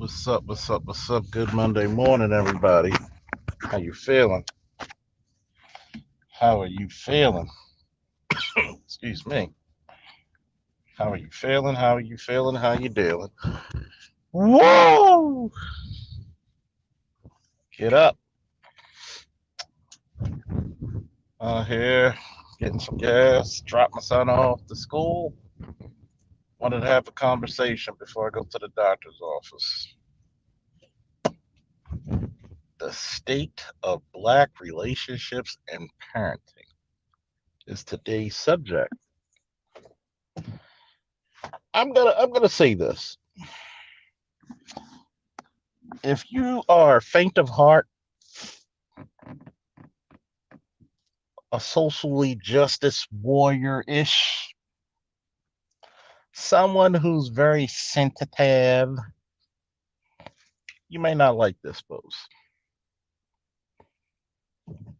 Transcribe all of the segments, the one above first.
What's up? What's up? What's up? Good Monday morning, everybody. How you feeling? How are you feeling? Excuse me. How are you feeling? How are you feeling? How you dealing? Whoa! Get up. Here, getting some gas. Drop my son off to school. Wanted to have a conversation before I go to the doctor's office. The state of black relationships and parenting is today's subject. I'm gonna say this. If you are faint of heart, a socially justice warrior ish, someone who's very sensitive, you may not like this post.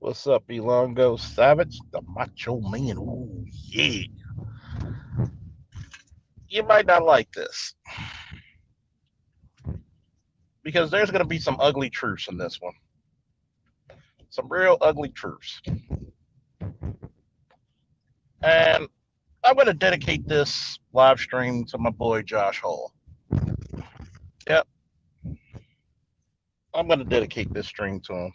What's up, Elongo Savage? The Macho Man. Ooh, yeah. You might not like this because there's going to be some ugly truths in this one. Some real ugly truths. And I'm going to dedicate this live stream to my boy Josh Hall. Yep. I'm going to dedicate this stream to him.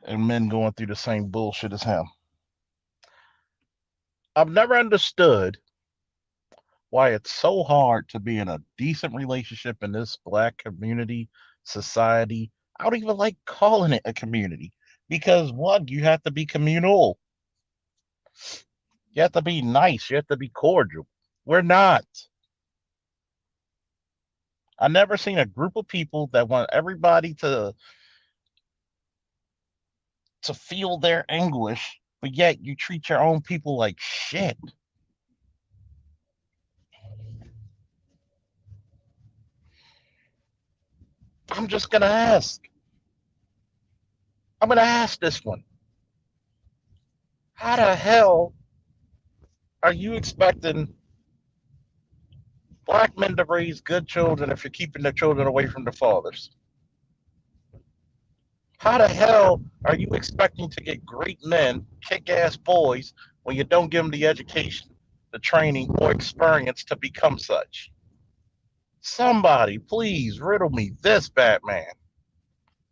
And men going through the same bullshit as him. I've never understood why it's so hard to be in a decent relationship in this black community, society. I don't even like calling it a community because one, you have to be communal. You have to be nice. You have to be cordial. We're not. I never seen a group of people that want everybody to feel their anguish, but yet you treat your own people like shit. I'm just gonna ask. I'm gonna ask this one. How the hell are you expecting black men to raise good children if you're keeping their children away from their fathers? How the hell are you expecting to get great men, kick ass boys, when you don't give them the education, the training, or experience to become such? Somebody, please riddle me this, Batman.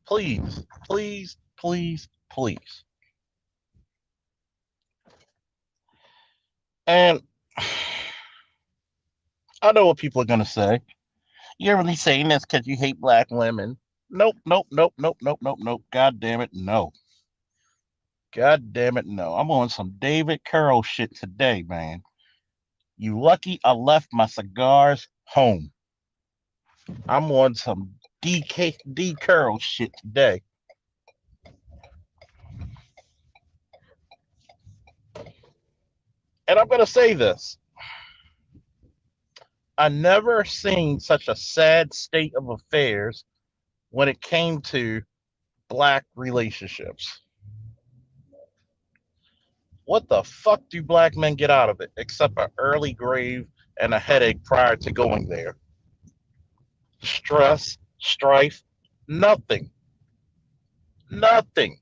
Please, please, please, please. And I know what people are going to say. You're really saying this because you hate black women. Nope, nope, nope, nope, nope, nope, nope. God damn it, no. God damn it, no. I'm on some David Curl shit today, man. You lucky I left my cigars home. I'm on some D Curl shit today. And I'm going to say this. I never seen such a sad state of affairs when it came to black relationships. What the fuck do black men get out of it except an early grave and a headache prior to going there? Stress, strife, nothing. Nothing.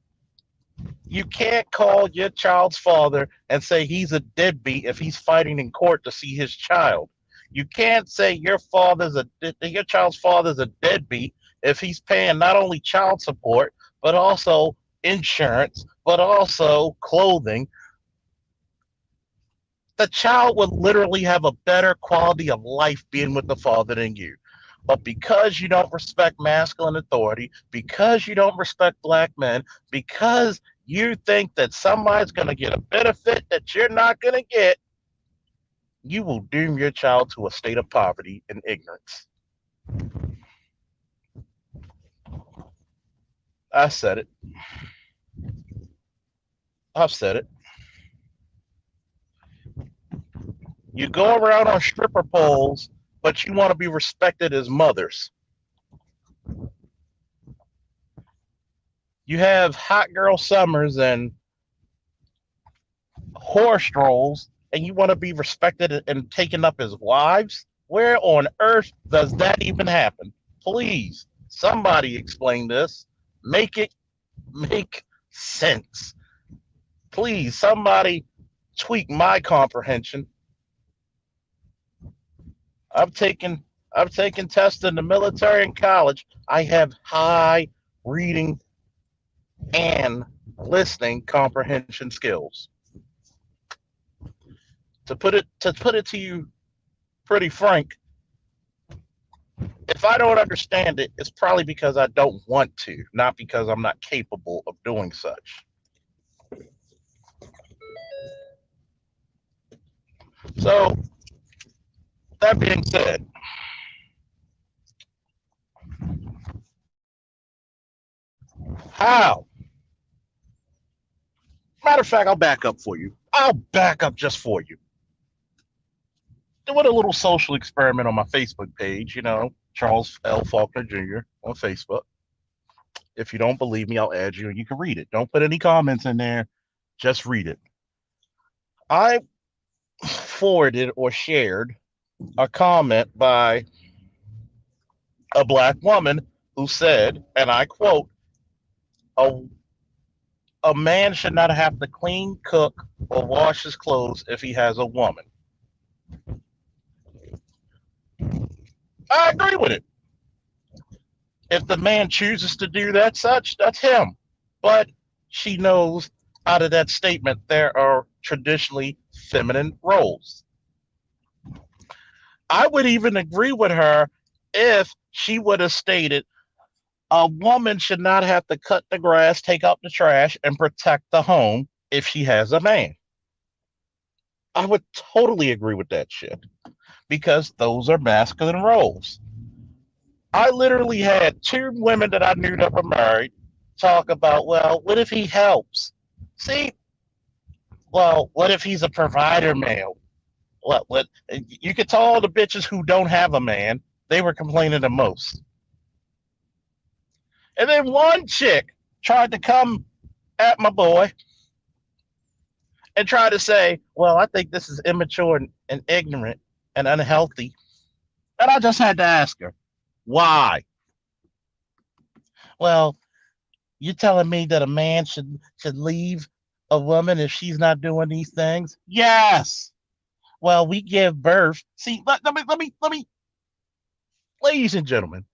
You can't call your child's father and say he's a deadbeat if he's fighting in court to see his child. You can't say your child's father's a deadbeat if he's paying not only child support but also insurance, but also clothing. The child would literally have a better quality of life being with the father than you. But because you don't respect masculine authority, because you don't respect black men, because you think that somebody's going to get a benefit that you're not going to get, you will doom your child to a state of poverty and ignorance. I said it. I've said it. You go around on stripper poles, but you want to be respected as mothers. You have hot girl summers and horror strolls, and you want to be respected and taken up as wives? Where on earth does that even happen? Please, somebody explain this. Make it make sense. Please, somebody tweak my comprehension. I've taken I've taken tests in the military and college. I have high reading and listening comprehension skills. To put it to you pretty frank, if I don't understand it, it's probably because I don't want to, not because I'm not capable of doing such. So that being said, how? Matter of fact, I'll back up for you. I'll back up just for you. Doing a little social experiment on my Facebook page, Charles L. Faulkner Jr. on Facebook. If you don't believe me, I'll add you and you can read it. Don't put any comments in there, just read it. I forwarded or shared a comment by a black woman who said, and I quote, a, a man should not have to clean, cook, or wash his clothes if he has a woman. I agree with it. If the man chooses to do that, that's him. But she knows out of that statement there are traditionally feminine roles. I would even agree with her if she would have stated a woman should not have to cut the grass, take out the trash, and protect the home if she has a man. I would totally agree with that shit because those are masculine roles. I literally had two women that I knew that were married talk about, well, what if he helps? See, well, what if he's a provider male? What you could tell all the bitches who don't have a man, they were complaining the most. And then one chick tried to come at my boy and try to say, well, I think this is immature and ignorant and unhealthy. And I just had to ask her, why? Well, you're telling me that a man should leave a woman if she's not doing these things? Yes. Well, we give birth. See, let me, ladies and gentlemen,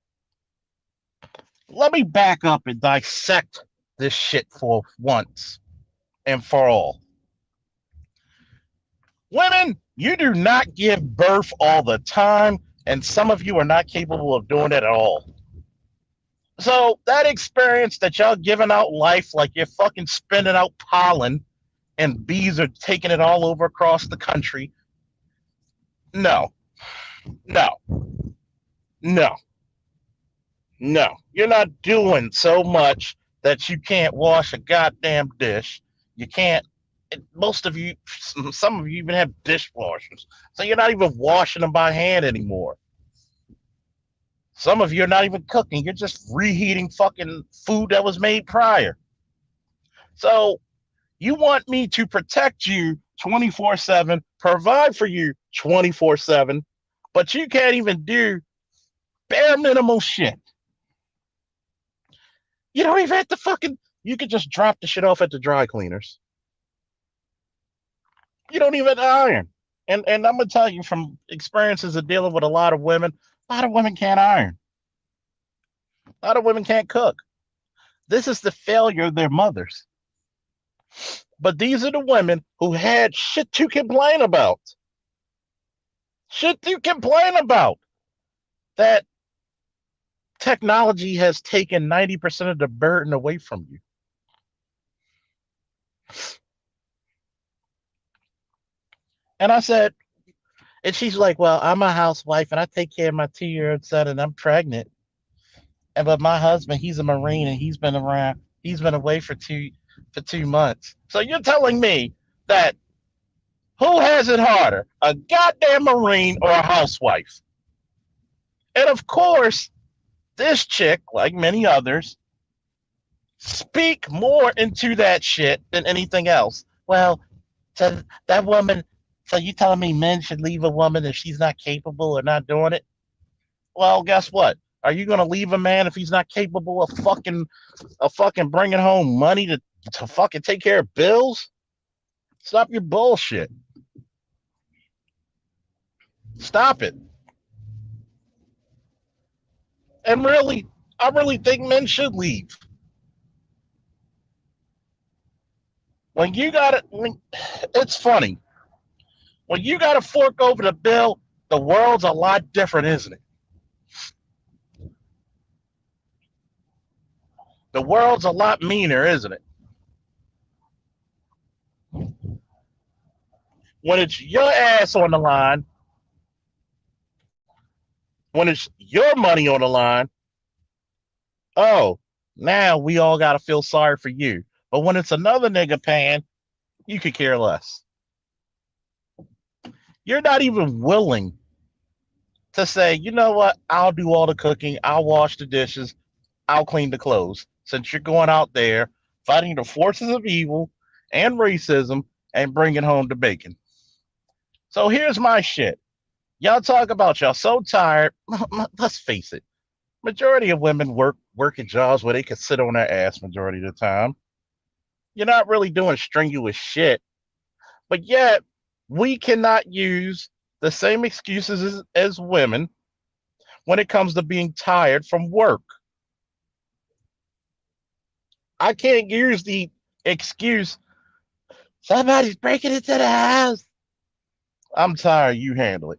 let me back up and dissect this shit for once and for all. Women, you do not give birth all the time, and some of you are not capable of doing it at all. So that experience that y'all giving out life like you're fucking spending out pollen and bees are taking it all over across the country. No, no, no, no. You're not doing so much that you can't wash a goddamn dish. You can't. Most of you, some of you even have dishwashers. So you're not even washing them by hand anymore. Some of you are not even cooking. You're just reheating fucking food that was made prior. So you want me to protect you 24/7, provide for you 24/7, but you can't even do bare minimal shit. You don't even have to fucking, you could just drop the shit off at the dry cleaners. You don't even iron. And I'm gonna tell you from experiences of dealing with a lot of women can't iron. A lot of women can't cook. This is the failure of their mothers. But these are the women who had shit to complain about. Shit to complain about. That technology has taken 90% of the burden away from you. And I said, and she's like, well, I'm a housewife and I take care of my 2-year-old son and I'm pregnant. And but my husband, he's a Marine and he's been away for 2 months. So you're telling me that who has it harder, a goddamn Marine or a housewife? And of course, this chick, like many others, speak more into that shit than anything else. Well, that woman, So you telling me men should leave a woman if she's not capable or not doing it? Well, guess what? Are you gonna leave a man if he's not capable of fucking bringing home money to fucking take care of bills? Stop your bullshit. Stop it. And really, I really think men should leave. When you got it, it's funny. When you got to fork over the bill, the world's a lot different, isn't it? The world's a lot meaner, isn't it? When it's your ass on the line, when it's your money on the line, oh, now we all got to feel sorry for you. But when it's another nigga paying, you could care less. You're not even willing to say, you know what, I'll do all the cooking, I'll wash the dishes, I'll clean the clothes, since you're going out there fighting the forces of evil and racism and bringing home the bacon. So here's my shit. Y'all talk about y'all so tired. Let's face it. Majority of women working jobs where they can sit on their ass majority of the time. You're not really doing strenuous shit, but yet we cannot use the same excuses as women when it comes to being tired from work. I can't use the excuse, somebody's breaking into the house. I'm tired, you handle it.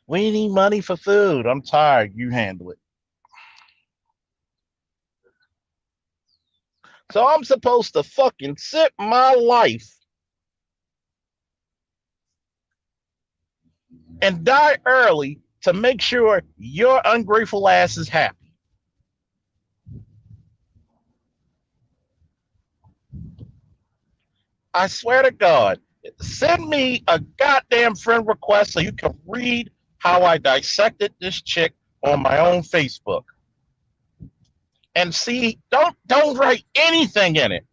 We need money for food. I'm tired, you handle it. So I'm supposed to fucking sit my life and die early to make sure your ungrateful ass is happy. I swear to God, send me a goddamn friend request so you can read how I dissected this chick on my own Facebook. And see, don't write anything in it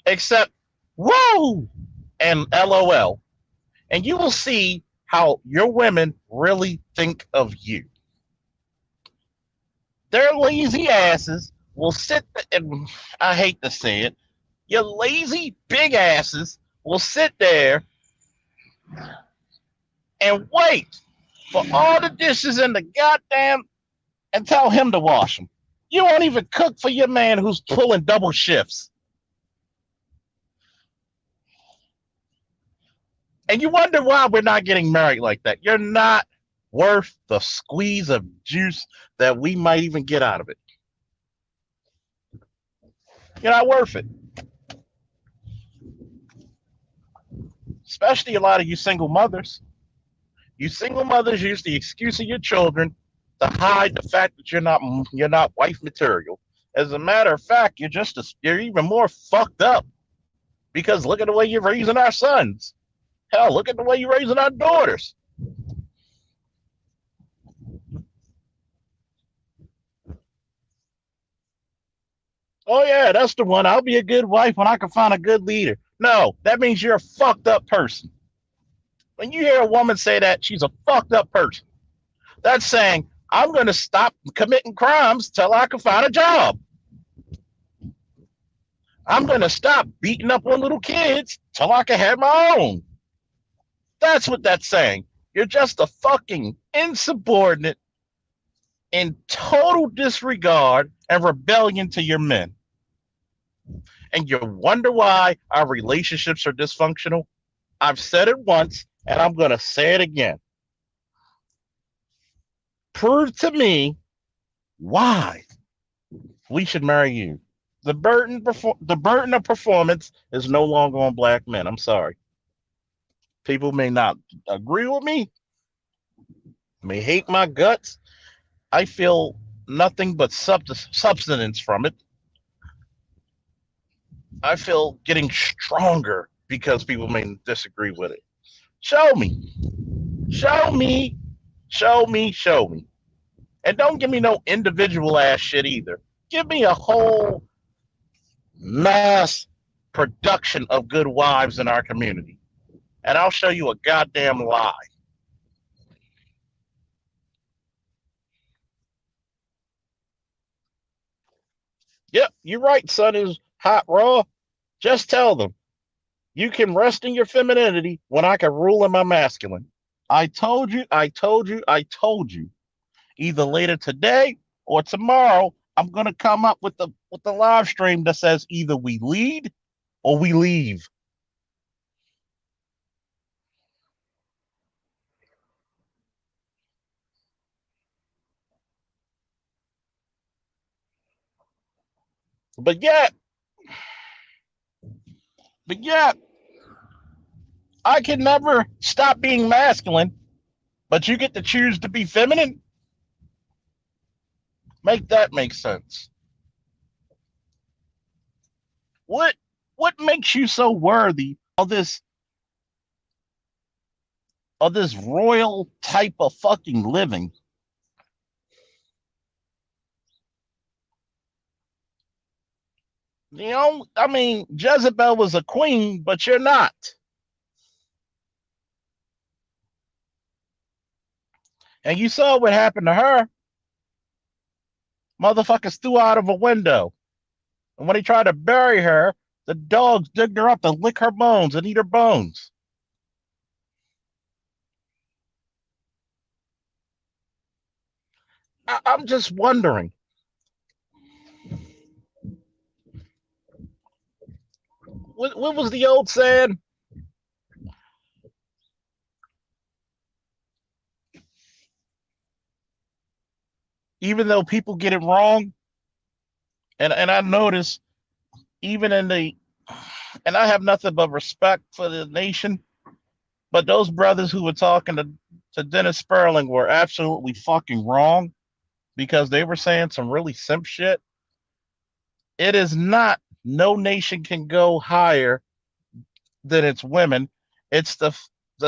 except whoa and LOL. And you will see how your women really think of you. Their lazy asses will sit and I hate to say it, your lazy big asses will sit there and wait for all the dishes in the goddamn and tell him to wash them. You won't even cook for your man who's pulling double shifts. And you wonder why we're not getting married like that. You're not worth the squeeze of juice that we might even get out of it. You're not worth it. Especially a lot of you single mothers. You single mothers use the excuse of your children to hide the fact that you're not wife material. As a matter of fact, you're even more fucked up because look at the way you're raising our sons. Hell, look at the way you're raising our daughters. Oh yeah, that's the one. I'll be a good wife when I can find a good leader. No, that means you're a fucked up person. When you hear a woman say that, she's a fucked up person. That's saying, I'm going to stop committing crimes till I can find a job. I'm going to stop beating up on little kids till I can have my own. That's what that's saying. You're just a fucking insubordinate in total disregard and rebellion to your men. And you wonder why our relationships are dysfunctional? I've said it once and I'm going to say it again. Prove to me why we should marry you. The burden of performance is no longer on black men. I'm sorry. People may not agree with me, may hate my guts. I feel nothing but substance from it. I feel getting stronger because people may disagree with it. Show me. Show me. Show me. Show me. And don't give me no individual ass shit either. Give me a whole mass production of good wives in our community. And I'll show you a goddamn lie. Yep, you're right, son is hot raw. Just tell them you can rest in your femininity when I can rule in my masculine. I told you, I told you, I told you. Either later today or tomorrow, I'm gonna come up with the live stream that says either we lead or we leave. But yet, but yet, I can never stop being masculine, but you get to choose to be feminine. Make that make sense. What what makes you so worthy of this royal type of fucking living? You know, I mean, Jezebel was a queen, but you're not. And you saw what happened to her. Motherfuckers threw out of a window. And when they tried to bury her, the dogs digged her up to lick her bones and eat her bones. I'm just wondering, what was the old saying? Even though people get it wrong, and I notice even in the, and I have nothing but respect for the nation, but those brothers who were talking to Dennis Sperling were absolutely fucking wrong because they were saying some really simp shit. It is not no nation can go higher than its women. It's the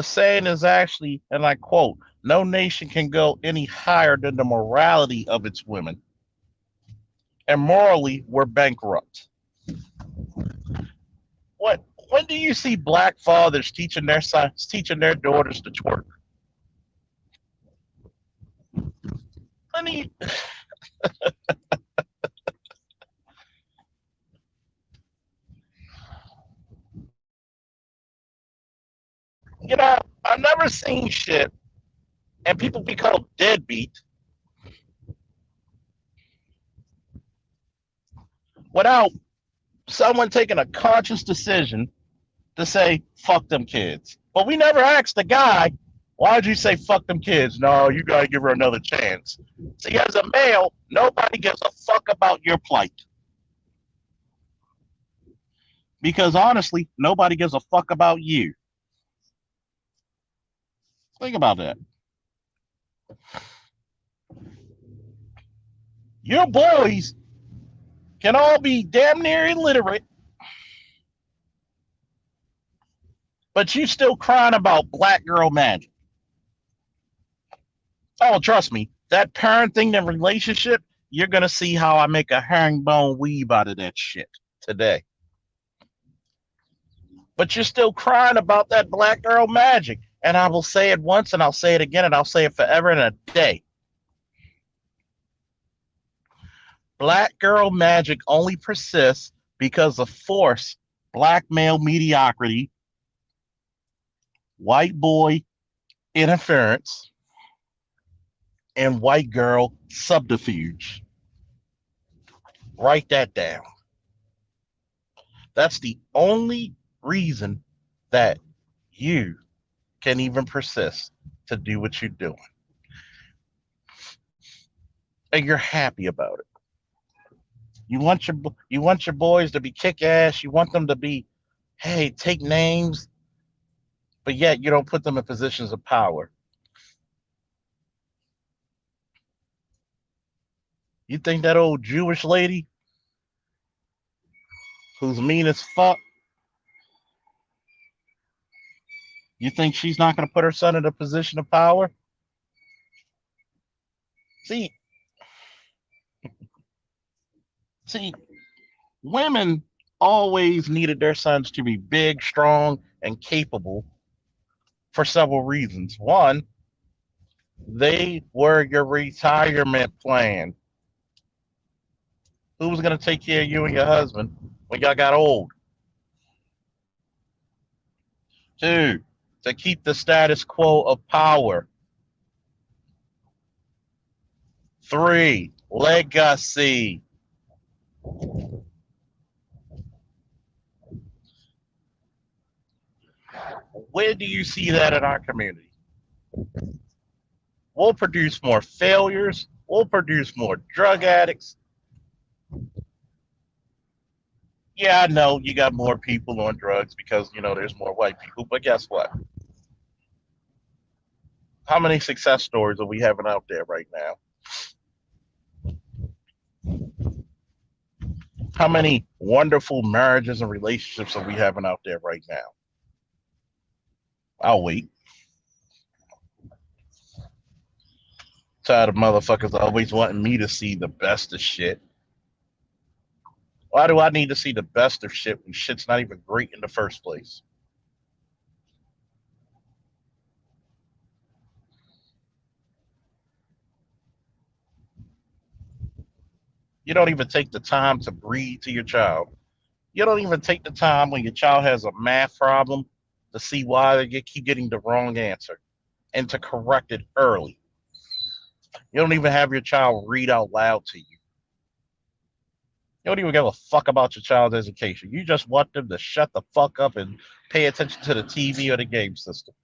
saying is actually, and I quote, no nation can go any higher than the morality of its women. And morally, we're bankrupt. What when do you see black fathers teaching their sons, teaching their daughters to twerk? I mean, you know, I've never seen shit and people be called deadbeat without someone taking a conscious decision to say fuck them kids. But we never asked the guy, why'd you say fuck them kids? No, you gotta give her another chance. See, as a male, nobody gives a fuck about your plight. Because honestly, nobody gives a fuck about you. Think about that. Your boys can all be damn near illiterate, but you still crying about black girl magic. Oh, trust me, that parenting and relationship, you're gonna see how I make a herringbone weave out of that shit today. But you're still crying about that black girl magic. And I will say it once and I'll say it again and I'll say it forever and a day. Black girl magic only persists because of force, black male mediocrity, white boy interference, and white girl subterfuge. Write that down. That's the only reason that you can even persist to do what you're doing. And you're happy about it. You want your boys to be kick ass. You want them to be, hey, take names, but yet you don't put them in positions of power. You think that old Jewish lady who's mean as fuck, you think she's not going to put her son in a position of power? See, see, women always needed their sons to be big, strong, and capable for several reasons. One, they were your retirement plan. Who was going to take care of you and your husband when y'all got old? Two, to keep the status quo of power. Three, legacy. Where do you see that in our community? We'll produce more failures. We'll produce more drug addicts. Yeah, I know you got more people on drugs because, there's more white people. But guess what? How many success stories are we having out there right now? How many wonderful marriages and relationships are we having out there right now? I'll wait. Tired of motherfuckers always wanting me to see the best of shit. Why do I need to see the best of shit when shit's not even great in the first place? You don't even take the time to breathe to your child. You don't even take the time when your child has a math problem to see why they keep getting the wrong answer and to correct it early. You don't even have your child read out loud to you. You don't even give a fuck about your child's education. You just want them to shut the fuck up and pay attention to the TV or the game system.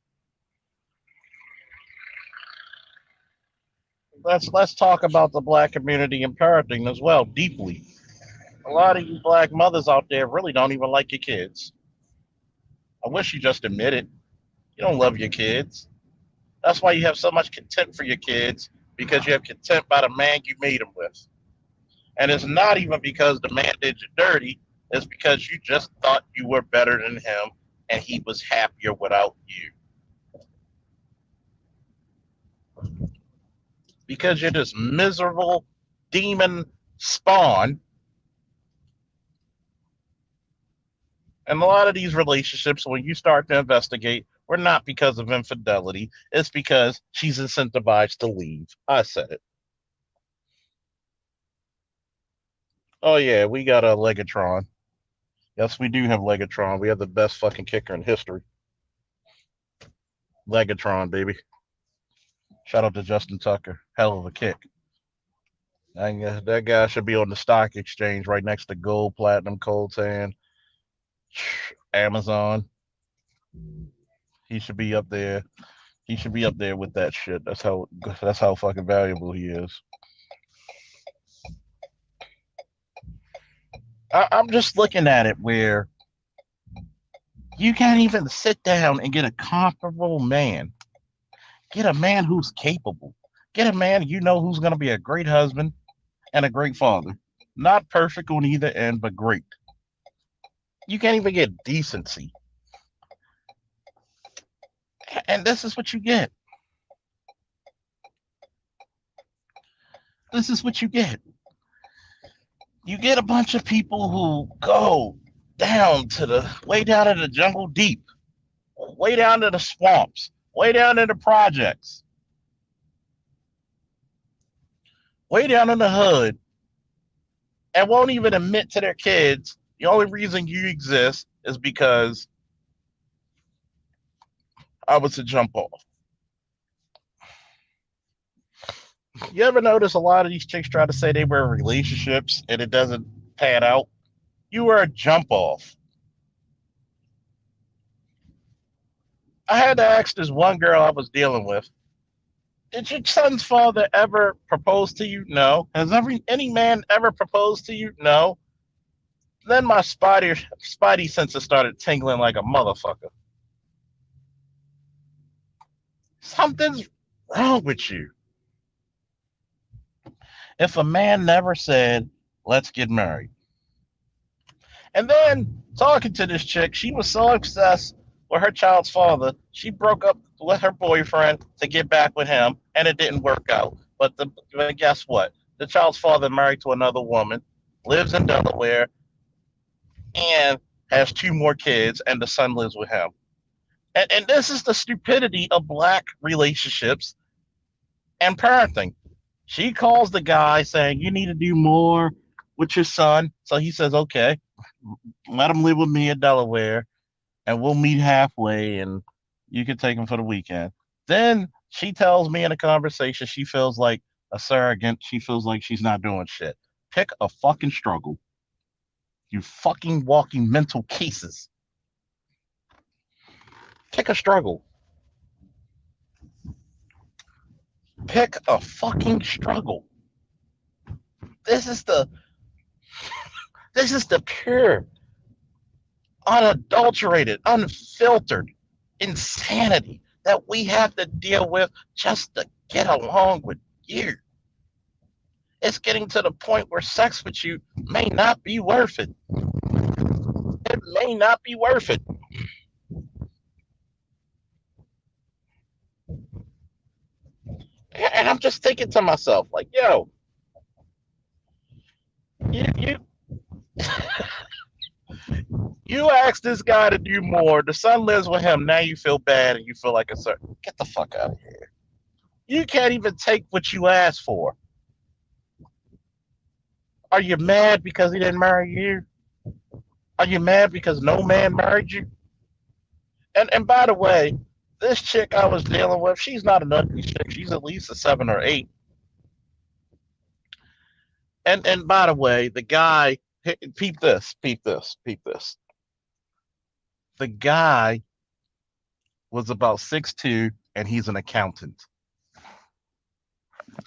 Let's talk about the black community and parenting as well, deeply. A lot of you black mothers out there really don't even like your kids. I wish you just admit it. You don't love your kids. That's why you have so much contempt for your kids, because you have contempt by the man you made them with. And it's not even because the man did you dirty, it's because you just thought you were better than him and he was happier without you. Because you're this miserable demon spawn. And a lot of these relationships, when you start to investigate, were not because of infidelity. It's because she's incentivized to leave. I said it. Oh, yeah, we got a Legatron. Yes, we do have Legatron. We have the best fucking kicker in history. Legatron, baby. Shout out to Justin Tucker. Hell of a kick. That guy should be on the stock exchange right next to gold, platinum, coltan, Amazon. He should be up there. He should be up there with that shit. That's how fucking valuable he is. I'm just looking at it where you can't even sit down and get a comparable man. Get a man who's capable. Get a man who's going to be a great husband and a great father. Not perfect on either end, but great. You can't even get decency. And this is what you get. This is what you get. You get a bunch of people who go down to the way down in the jungle deep, way down to the swamps, way down in the projects, way down in the hood, and won't even admit to their kids the only reason you exist is because I was a jump off. You ever notice a lot of these chicks try to say they were in relationships and it doesn't pan out? You were a jump off. I had to ask this one girl I was dealing with, did your son's father ever propose to you? No. Has any man ever proposed to you? No. Then my spidey senses started tingling like a motherfucker. Something's wrong with you. If a man never said, let's get married. And then talking to this chick, she was so obsessed with her child's father, she broke up with her boyfriend to get back with him, and it didn't work out. But guess what? The child's father married to another woman, lives in Delaware, and has two more kids, and the son lives with him. And this is the stupidity of black relationships and parenting. She calls the guy saying, "You need to do more with your son." So he says, "Okay, let him live with me in Delaware, and we'll meet halfway, and you can take him for the weekend." Then she tells me in a conversation she feels like a surrogate. She feels like she's not doing shit. Pick a fucking struggle. You fucking walking mental cases. Pick a struggle. Pick a fucking struggle. This is the this is the pure, unadulterated, unfiltered insanity that we have to deal with just to get along with you. It's getting to the point where sex with you may not be worth it. It may not be worth it. And I'm just thinking to myself, like, yo, you you asked this guy to do more. The son lives with him. Now you feel bad and you feel like a certain. Get the fuck out of here. You can't even take what you asked for. Are you mad because he didn't marry you? Are you mad because no man married you? And by the way, this chick I was dealing with, she's not an ugly chick. She's at least a 7 or 8. And by the way, the guy, peep this, peep this, peep this. The guy was about 6'2", and he's an accountant.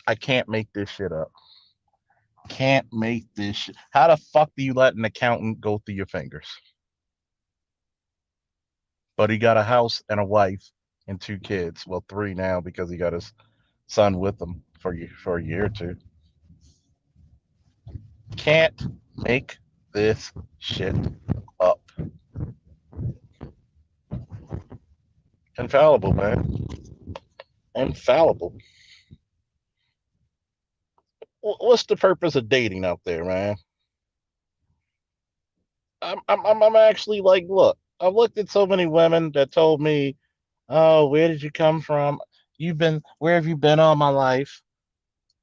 I can't make this shit up. Can't make this shit. How the fuck do you let an accountant go through your fingers? But he got a house and a wife and 2 kids. Well, 3 now because he got his son with him for a year or two. Can't make this shit up. Infallible, man. Infallible. What's the purpose of dating out there, man? I'm actually like, look, I've looked at so many women that told me, "Oh, where did you come from? Where have you been all my life?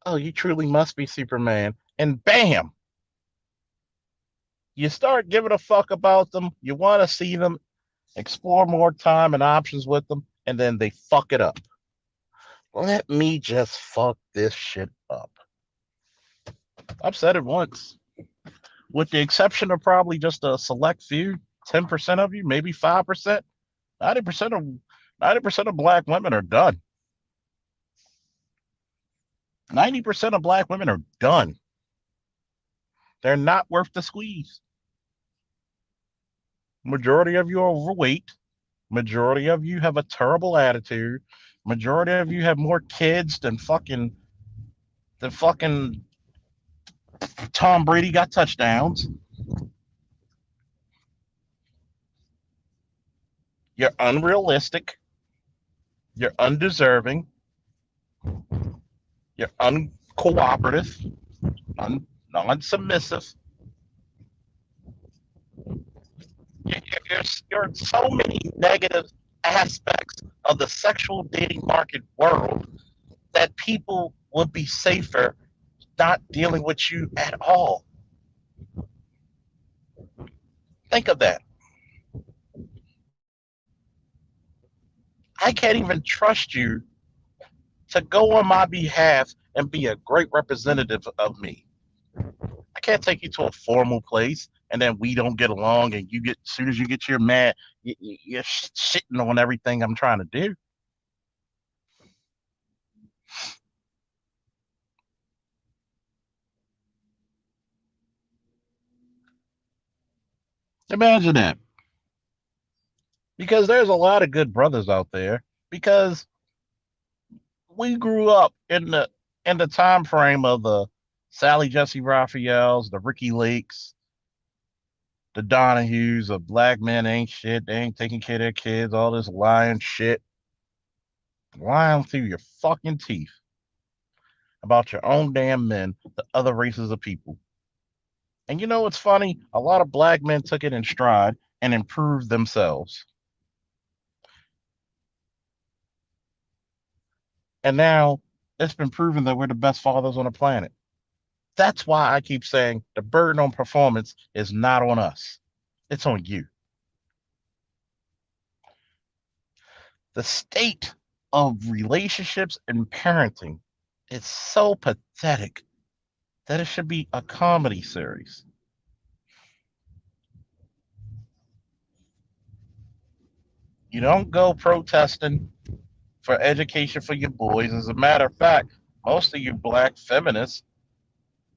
Oh, you truly must be Superman." And bam, you start giving a fuck about them. You want to see them, explore more time and options with them, and then they fuck it up. Let me just fuck this shit up. I've said it once. With the exception of probably just a select few, 10% of you, maybe 5%, 90% of 90% of black women are done. 90% of black women are done. They're not worth the squeeze. Majority of you are overweight. Majority of you have a terrible attitude. Majority of you have more kids than fucking Tom Brady got touchdowns. You're unrealistic. You're undeserving. You're uncooperative. Non-submissive. You're so many negative aspects of the sexual dating market world that people would be safer not dealing with you at all. Think of that. I can't even trust you to go on my behalf and be a great representative of me. I can't take you to a formal place and then we don't get along and you get as soon as you get your mad, you're shitting on everything I'm trying to do. Imagine that. Because there's a lot of good brothers out there. Because we grew up in the time frame of the Sally Jesse Raphaels, the Ricky Lakes, the Donahues of black men ain't shit. They ain't taking care of their kids. All this lying shit, lying through your fucking teeth about your own damn men, the other races of people. And you know what's funny? A lot of black men took it in stride and improved themselves. And now it's been proven that we're the best fathers on the planet. That's why I keep saying the burden on performance is not on us, it's on you. The state of relationships and parenting is so pathetic that it should be a comedy series. You don't go protesting for education for your boys. As a matter of fact, most of you black feminists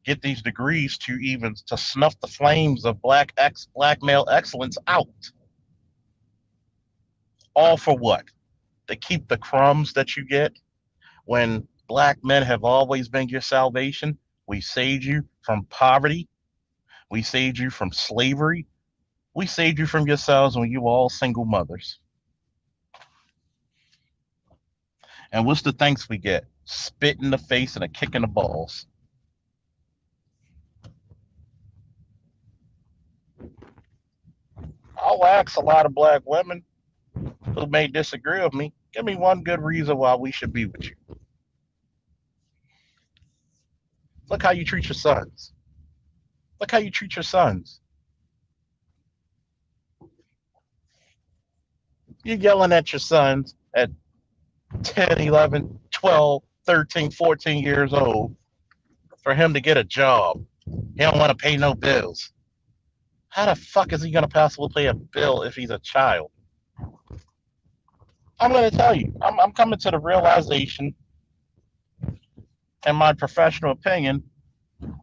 get these degrees to even to snuff the flames of black male excellence out. All for what? To keep the crumbs that you get when black men have always been your salvation. We saved you from poverty. We saved you from slavery. We saved you from yourselves when you were all single mothers. And what's the thanks we get? Spit in the face and a kick in the balls. I'll ask a lot of black women who may disagree with me. Give me one good reason why we should be with you. Look how you treat your sons. Look how you treat your sons. You're yelling at your sons at 10, 11, 12, 13, 14 years old for him to get a job. He don't want to pay no bills. How the fuck is he going to possibly pay a bill if he's a child? I'm going to tell you, I'm coming to the realization, in my professional opinion,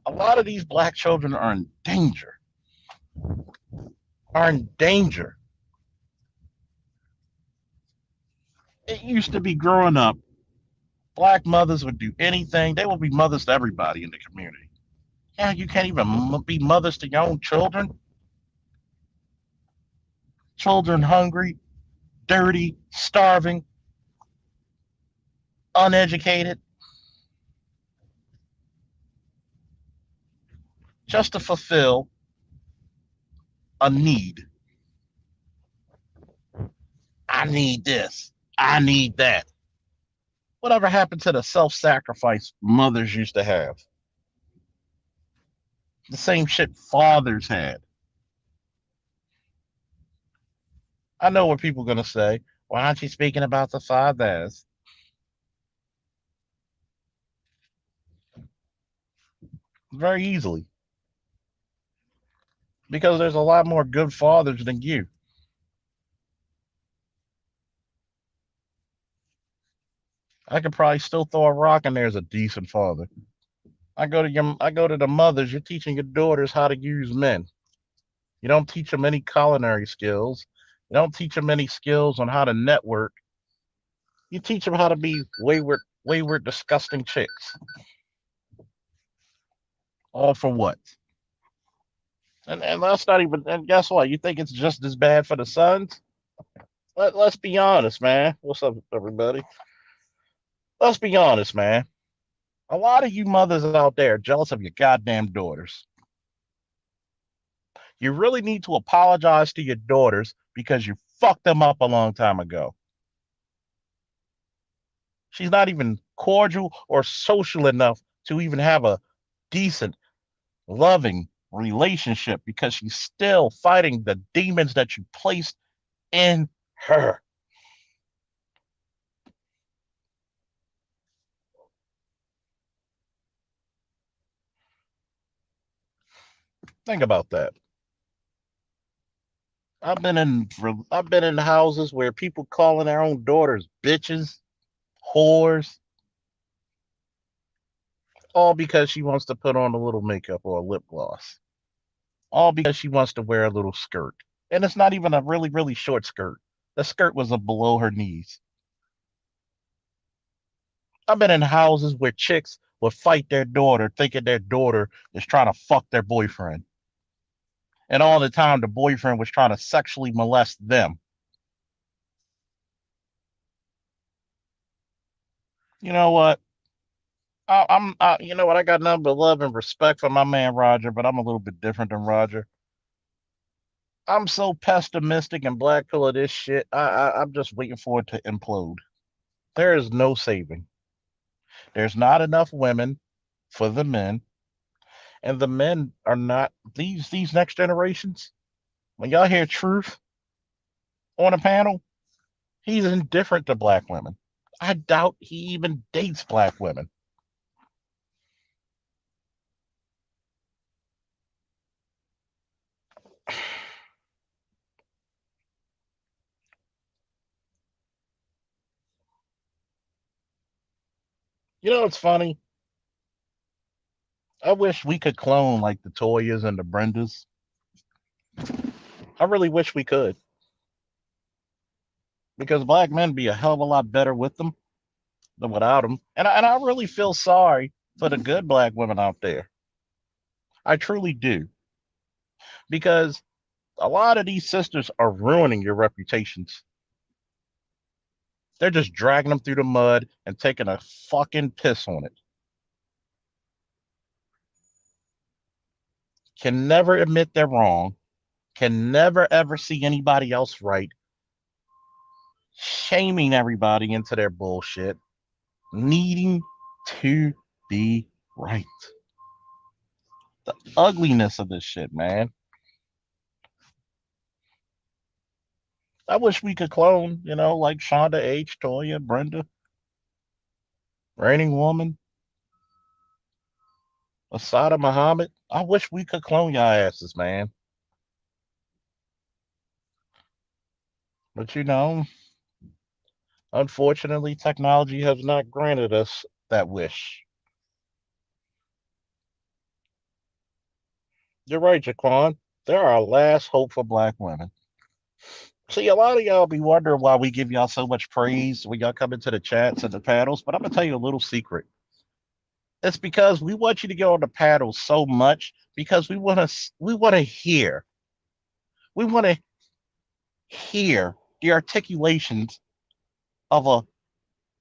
a lot of these black children are in danger. Are in danger. It used to be growing up, black mothers would do anything. They would be mothers to everybody in the community. Yeah, you can't even be mothers to your own children. Children hungry, dirty, starving, uneducated, just to fulfill a need. I need this. I need that. Whatever happened to the self sacrifice mothers used to have? The same shit fathers had. I know what people are going to say. Why aren't you speaking about the fathers? Very easily. Because there's a lot more good fathers than you. I could probably still throw a rock in there as a decent father. I go to the mothers. You're teaching your daughters how to use men. You don't teach them any culinary skills. You don't teach them any skills on how to network. You teach them how to be wayward, disgusting chicks. All for what? And that's not even. And guess what? You think it's just as bad for the sons? Let's be honest, man. What's up, everybody? Let's be honest, man. A lot of you mothers out there are jealous of your goddamn daughters. You really need to apologize to your daughters because you fucked them up a long time ago. She's not even cordial or social enough to even have a decent, loving relationship because she's still fighting the demons that you placed in her. Think about that. I've been in houses where people calling their own daughters bitches, whores, all because she wants to put on a little makeup or a lip gloss. All because she wants to wear a little skirt. And it's not even a really short skirt. The skirt was below her knees. I've been in houses where chicks would fight their daughter, thinking their daughter is trying to fuck their boyfriend. And all the time, the boyfriend was trying to sexually molest them. You know what? you know what? I got nothing but love and respect for my man Roger, but I'm a little bit different than Roger. I'm so pessimistic and black pill of this shit. I'm just waiting for it to implode. There is no saving. There's not enough women for the men, and the men are not these next generations. When y'all hear Truth on a panel, he's indifferent to black women. I doubt he even dates black women. You know, it's funny. I wish we could clone like the Toyas and the Brendas. I really wish we could because black men be a hell of a lot better with them than without them. And I really feel sorry for the good black women out there. I truly do because a lot of these sisters are ruining your reputations. They're just dragging them through the mud and taking a fucking piss on it. Can never admit they're wrong. Can never ever see anybody else right. Shaming everybody into their bullshit. Needing to be right. The ugliness of this shit, man. I wish we could clone, you know, like Shonda H, Toya, Brenda, Raining Woman, Asada Muhammad. I wish we could clone y'all asses, man. But you know, unfortunately, technology has not granted us that wish. You're right, Jaquan. They're our last hope for black women. See, a lot of y'all be wondering why we give y'all so much praise when y'all come into the chats and the panels, but I'm gonna tell you a little secret. It's because we want you to get on the panel so much because we want to hear the articulations of a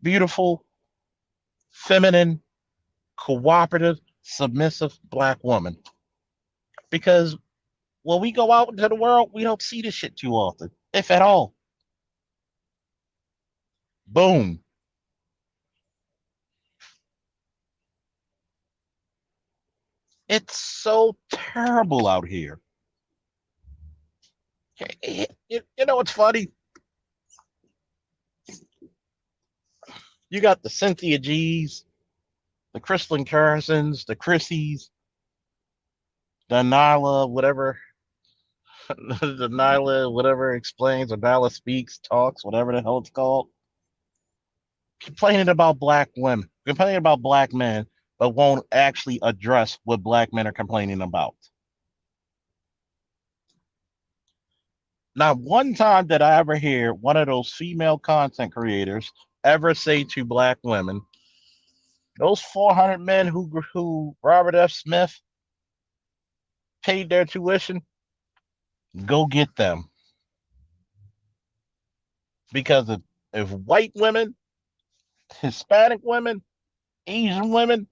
beautiful, feminine, cooperative, submissive black woman. Because when we go out into the world, we don't see this shit too often, if at all. Boom. It's so terrible out here. You know what's funny? You got the Cynthia G's, the Crystalline Carsons, the Chrissies, the Nyla, whatever, the Nyla, whatever explains, or Nyla speaks, talks, whatever the hell it's called, complaining about black women, complaining about black men, but won't actually address what black men are complaining about. Not one time did I ever hear one of those female content creators ever say to black women, those 400 men who Robert F. Smith paid their tuition, go get them. Because if white women, Hispanic women, Asian women,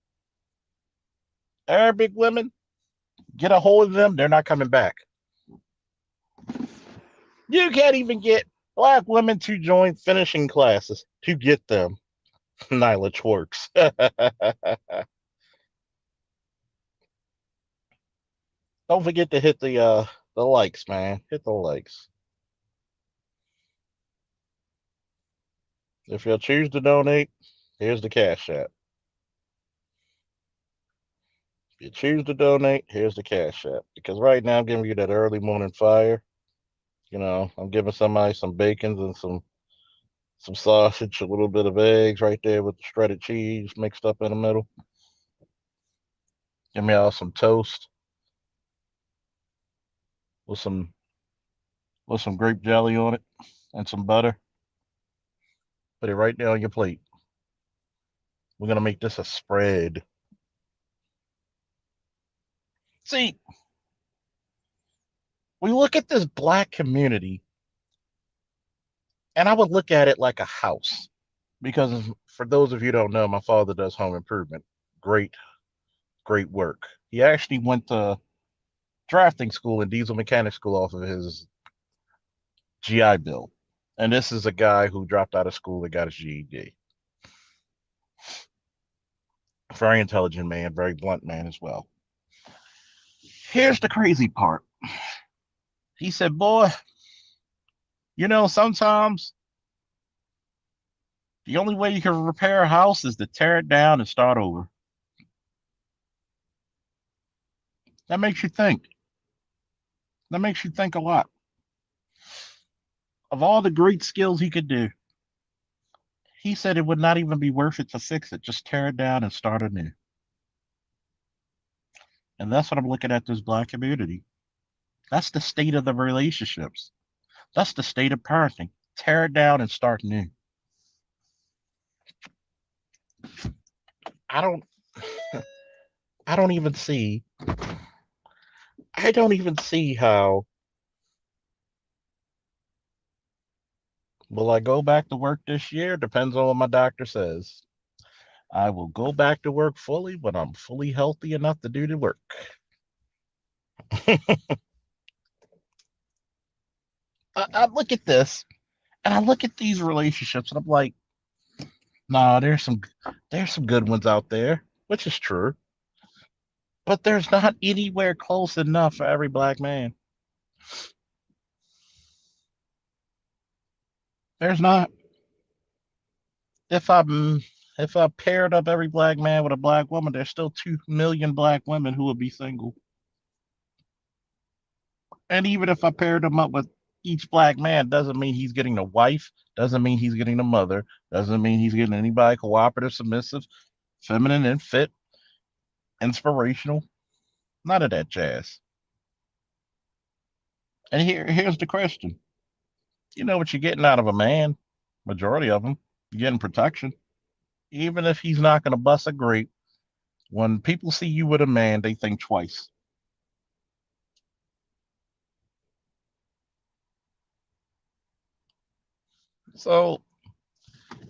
Arabic women get a hold of them, they're not coming back. You can't even get black women to join finishing classes to get them. Nyla Twerks. Don't forget to hit the likes, man. Hit the likes. If you'll choose to donate, here's the cash app. If you choose to donate, here's the cash app. Because right now I'm giving you that early morning fire. You know, I'm giving somebody some bacon and some sausage, a little bit of eggs right there with the shredded cheese mixed up in the middle. Give me all some toast with some grape jelly on it and some butter. Put it right there on your plate. We're gonna make this a spread. See, we look at this black community, and I would look at it like a house. Because for those of you who don't know, my father does home improvement. great, great work. He actually went to drafting school and diesel mechanic school off of his GI Bill. And this is a guy who dropped out of school and got his GED. Very intelligent man, very blunt man as well. Here's the crazy part. He said, "Boy, sometimes the only way you can repair a house is to tear it down and start over." That makes you think. That makes you think a lot. Of all the great skills he could do, he said it would not even be worth it to fix it. Just tear it down and start anew. And that's what I'm looking at this black community. That's the state of the relationships. That's the state of parenting. Tear it down and start new. I don't I don't even see I don't even see how will I go back to work this year? Depends on what my doctor says. I will go back to work fully when I'm fully healthy enough to do the work. I look at this and I look at these relationships and I'm like, nah, there's some good ones out there, which is true, but there's not anywhere close enough for every black man. There's not. If I'm if I paired up every black man with a black woman, there's still 2 million black women who would be single. And even if I paired them up with each black man, doesn't mean he's getting a wife, doesn't mean he's getting a mother, doesn't mean he's getting anybody cooperative, submissive, feminine, and fit, inspirational. None of that jazz. And here's the question. You know what you're getting out of a man, majority of them. You're getting protection. Even if he's not going to bust a grape, when people see you with a man, they think twice. So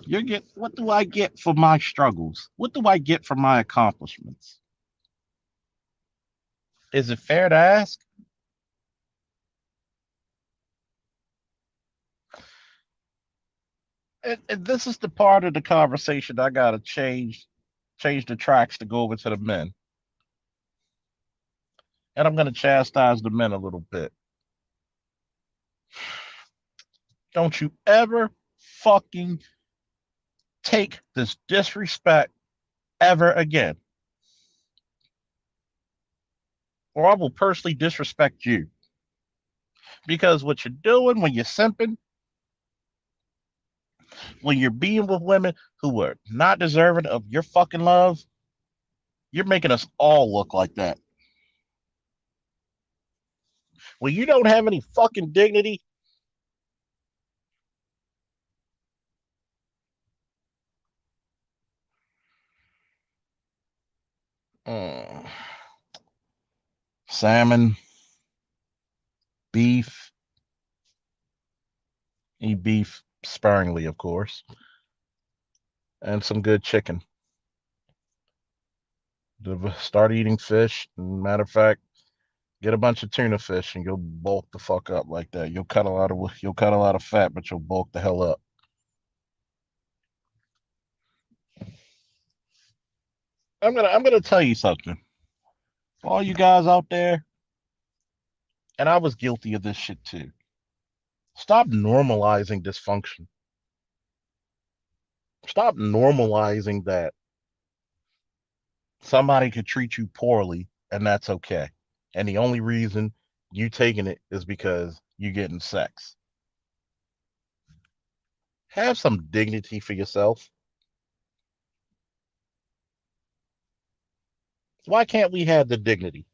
you get what do I get for my struggles? What do I get for my accomplishments? Is it fair to ask? And this is the part of the conversation I gotta change the tracks to go over to the men. And I'm gonna chastise the men a little bit. Don't you ever fucking take this disrespect ever again. Or I will personally disrespect you. Because what you're doing when you're simping, when you're being with women who are not deserving of your fucking love, you're making us all look like that. When you don't have any fucking dignity, mm, salmon, beef, eat beef sparingly, of course, and some good chicken. Start eating fish. Matter of fact, get a bunch of tuna fish and you'll bulk the fuck up like that. You'll cut a lot of fat, but you'll bulk the hell up. I'm gonna tell you something. For all you guys out there, and I was guilty of this shit too. Stop normalizing dysfunction. Stop normalizing that somebody could treat you poorly and that's okay. And the only reason you taking it is because you getting sex. Have some dignity for yourself. Why can't we have the dignity?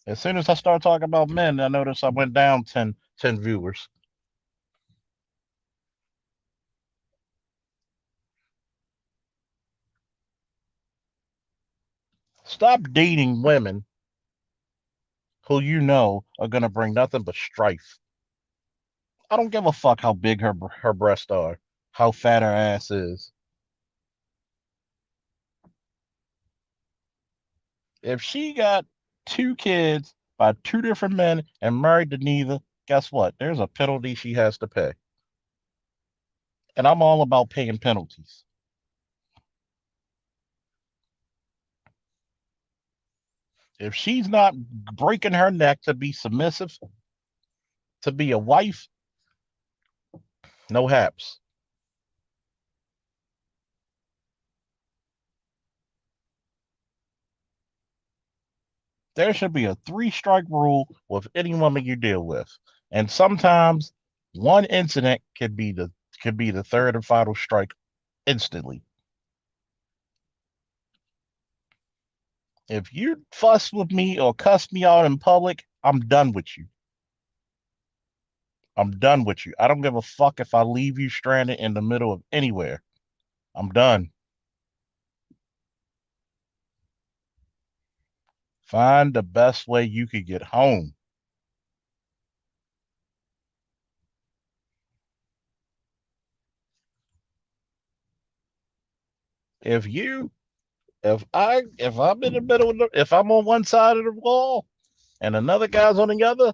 As soon as I start talking about men, I notice I went down 10 viewers. Stop dating women who you know are going to bring nothing but strife. I don't give a fuck how big her breasts are, how fat her ass is. If she got two kids by two different men and married to neither, guess what? There's a penalty she has to pay. And I'm all about paying penalties. If she's not breaking her neck to be submissive, to be a wife, no haps. There should be a three-strike rule with any woman you deal with. And sometimes one incident could be the third and final strike instantly. If you fuss with me or cuss me out in public, I'm done with you. I'm done with you. I don't give a fuck if I leave you stranded in the middle of anywhere. I'm done. Find the best way you could get home. If you, if I'm in the middle, if I'm on one side of the wall and another guy's on the other,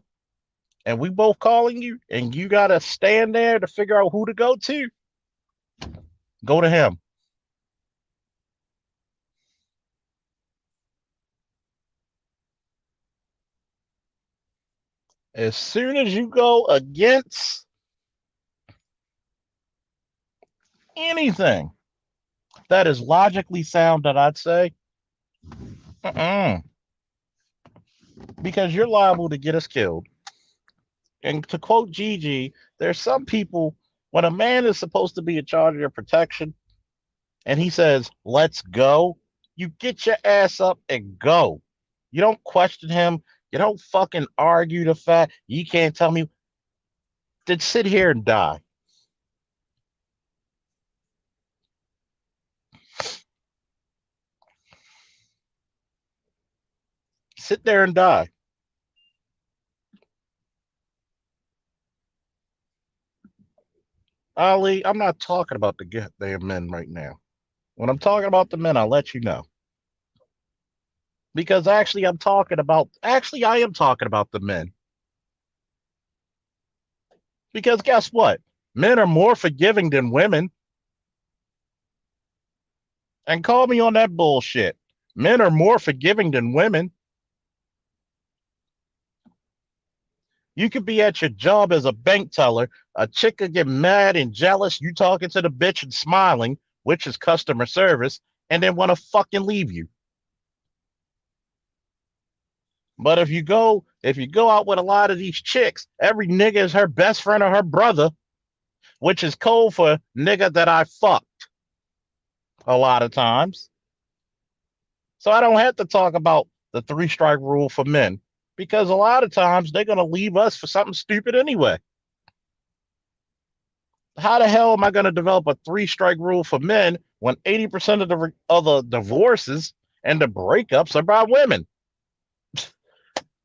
and we both calling you, and you gotta stand there to figure out who to go to him. As soon as you go against anything that is logically sound, that I'd say, uh-uh, because you're liable to get us killed. And to quote Gigi, there's some people, when a man is supposed to be in charge of your protection and he says, let's go, you get your ass up and go. You don't question him. You don't fucking argue the fact. You can't tell me, then sit here and die. Sit there and die. Ali, I'm not talking about the goddamn men right now. When I'm talking about the men, I'll let you know. Because actually, I am talking about the men. Because guess what? Men are more forgiving than women. And call me on that bullshit. Men are more forgiving than women. You could be at your job as a bank teller. A chick could get mad and jealous. You talking to the bitch and smiling, which is customer service, and then want to fucking leave you. But if you go out with a lot of these chicks, every nigga is her best friend or her brother, which is code for nigga that I fucked a lot of times. So I don't have to talk about the three-strike rule for men because a lot of times they're gonna leave us for something stupid anyway. How the hell am I gonna develop a three-strike rule for men when 80% of the divorces and the breakups are by women?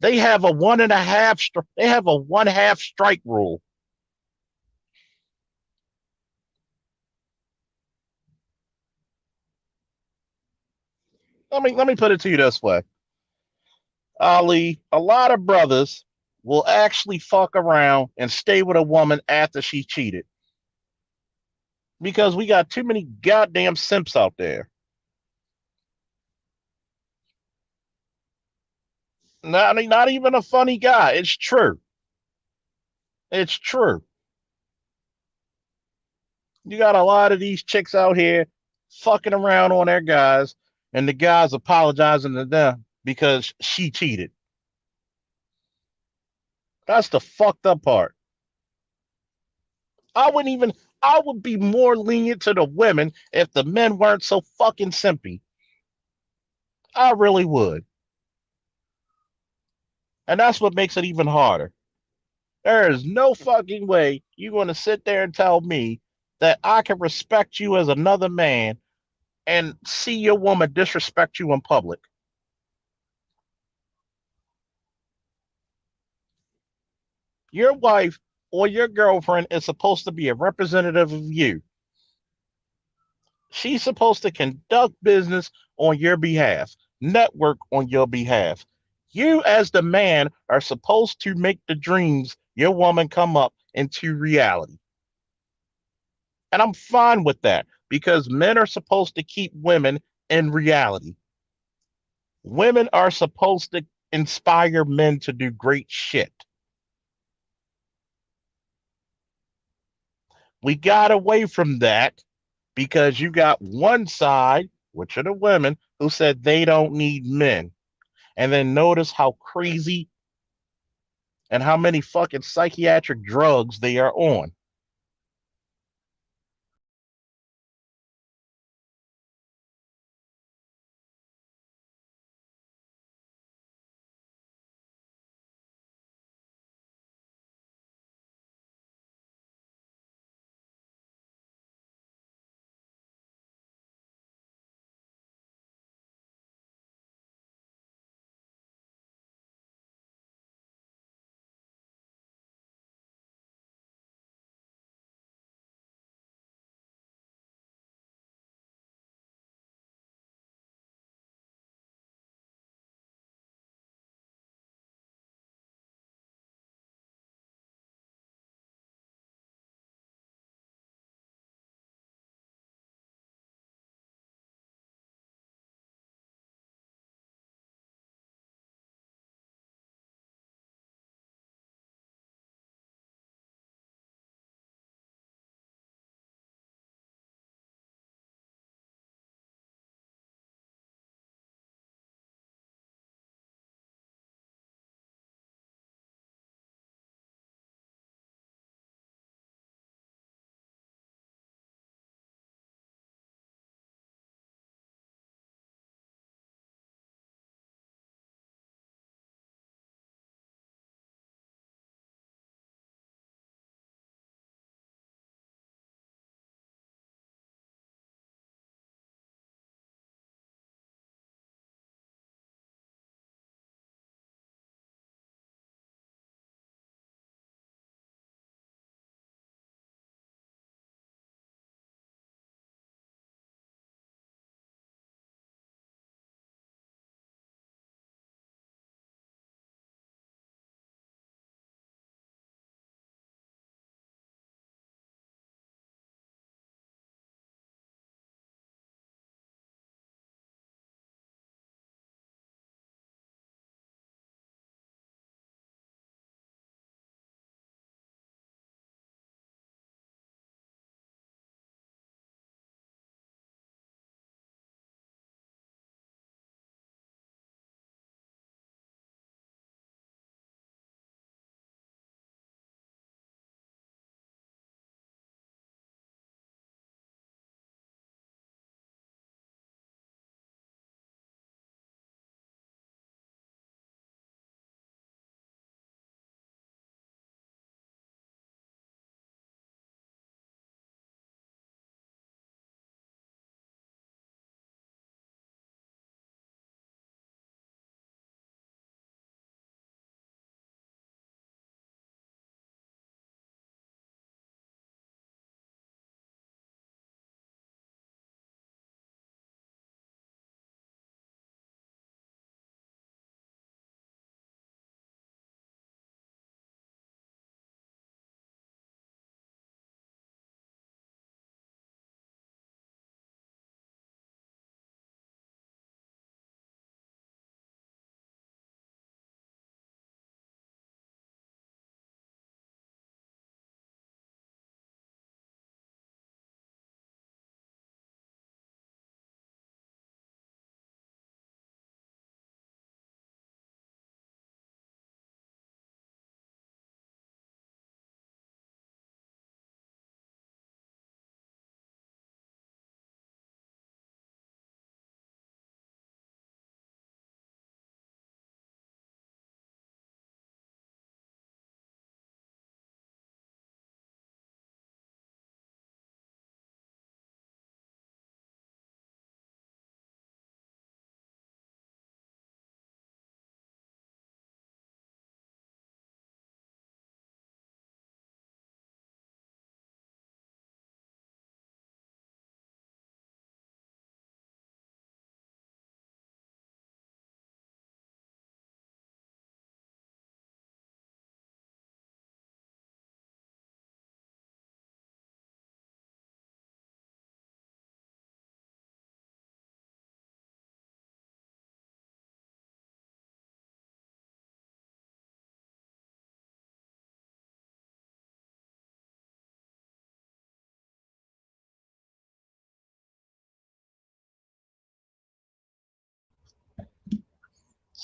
They have a one and a half. They have a one half strike rule. Let me put it to you this way, Ali. A lot of brothers will actually fuck around and stay with a woman after she cheated because we got too many goddamn simps out there. Not even a funny guy. It's true. It's true. You got a lot of these chicks out here fucking around on their guys, and the guys apologizing to them because she cheated. That's the fucked up part. I wouldn't even. I would be more lenient to the women if the men weren't so fucking simpy. I really would, and that's what makes it even harder. There is no fucking way you're going to sit there and tell me that I can respect you as another man and see your woman disrespect you in public. Your wife or your girlfriend is supposed to be a representative of you. She's supposed to conduct business on your behalf, network on your behalf. You, as the man, are supposed to make the dreams your woman come up into reality. And I'm fine with that because men are supposed to keep women in reality. Women are supposed to inspire men to do great shit. We got away from that because you got one side, which are the women, who said they don't need men. And then notice how crazy and how many fucking psychiatric drugs they are on.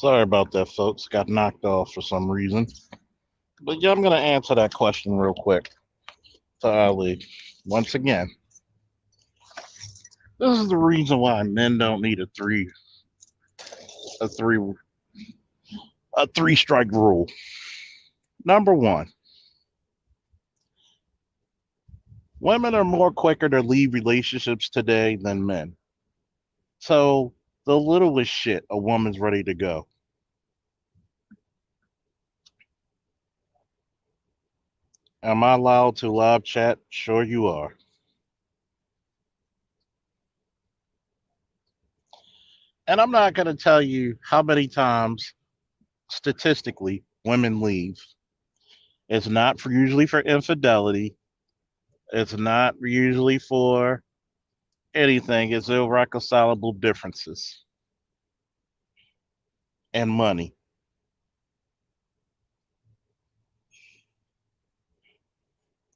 Sorry about that, folks. Got knocked off for some reason. But yeah, I'm going to answer that question real quick to Ali. Once again, this is the reason why men don't need a three, a three strike rule. Number one, women are more quicker to leave relationships today than men. So the littlest shit, a woman's ready to go. Am I allowed to live chat? Sure, you are. And I'm not going to tell you how many times statistically women leave. It's not for usually for infidelity. It's not usually for anything. It's irreconcilable differences and money.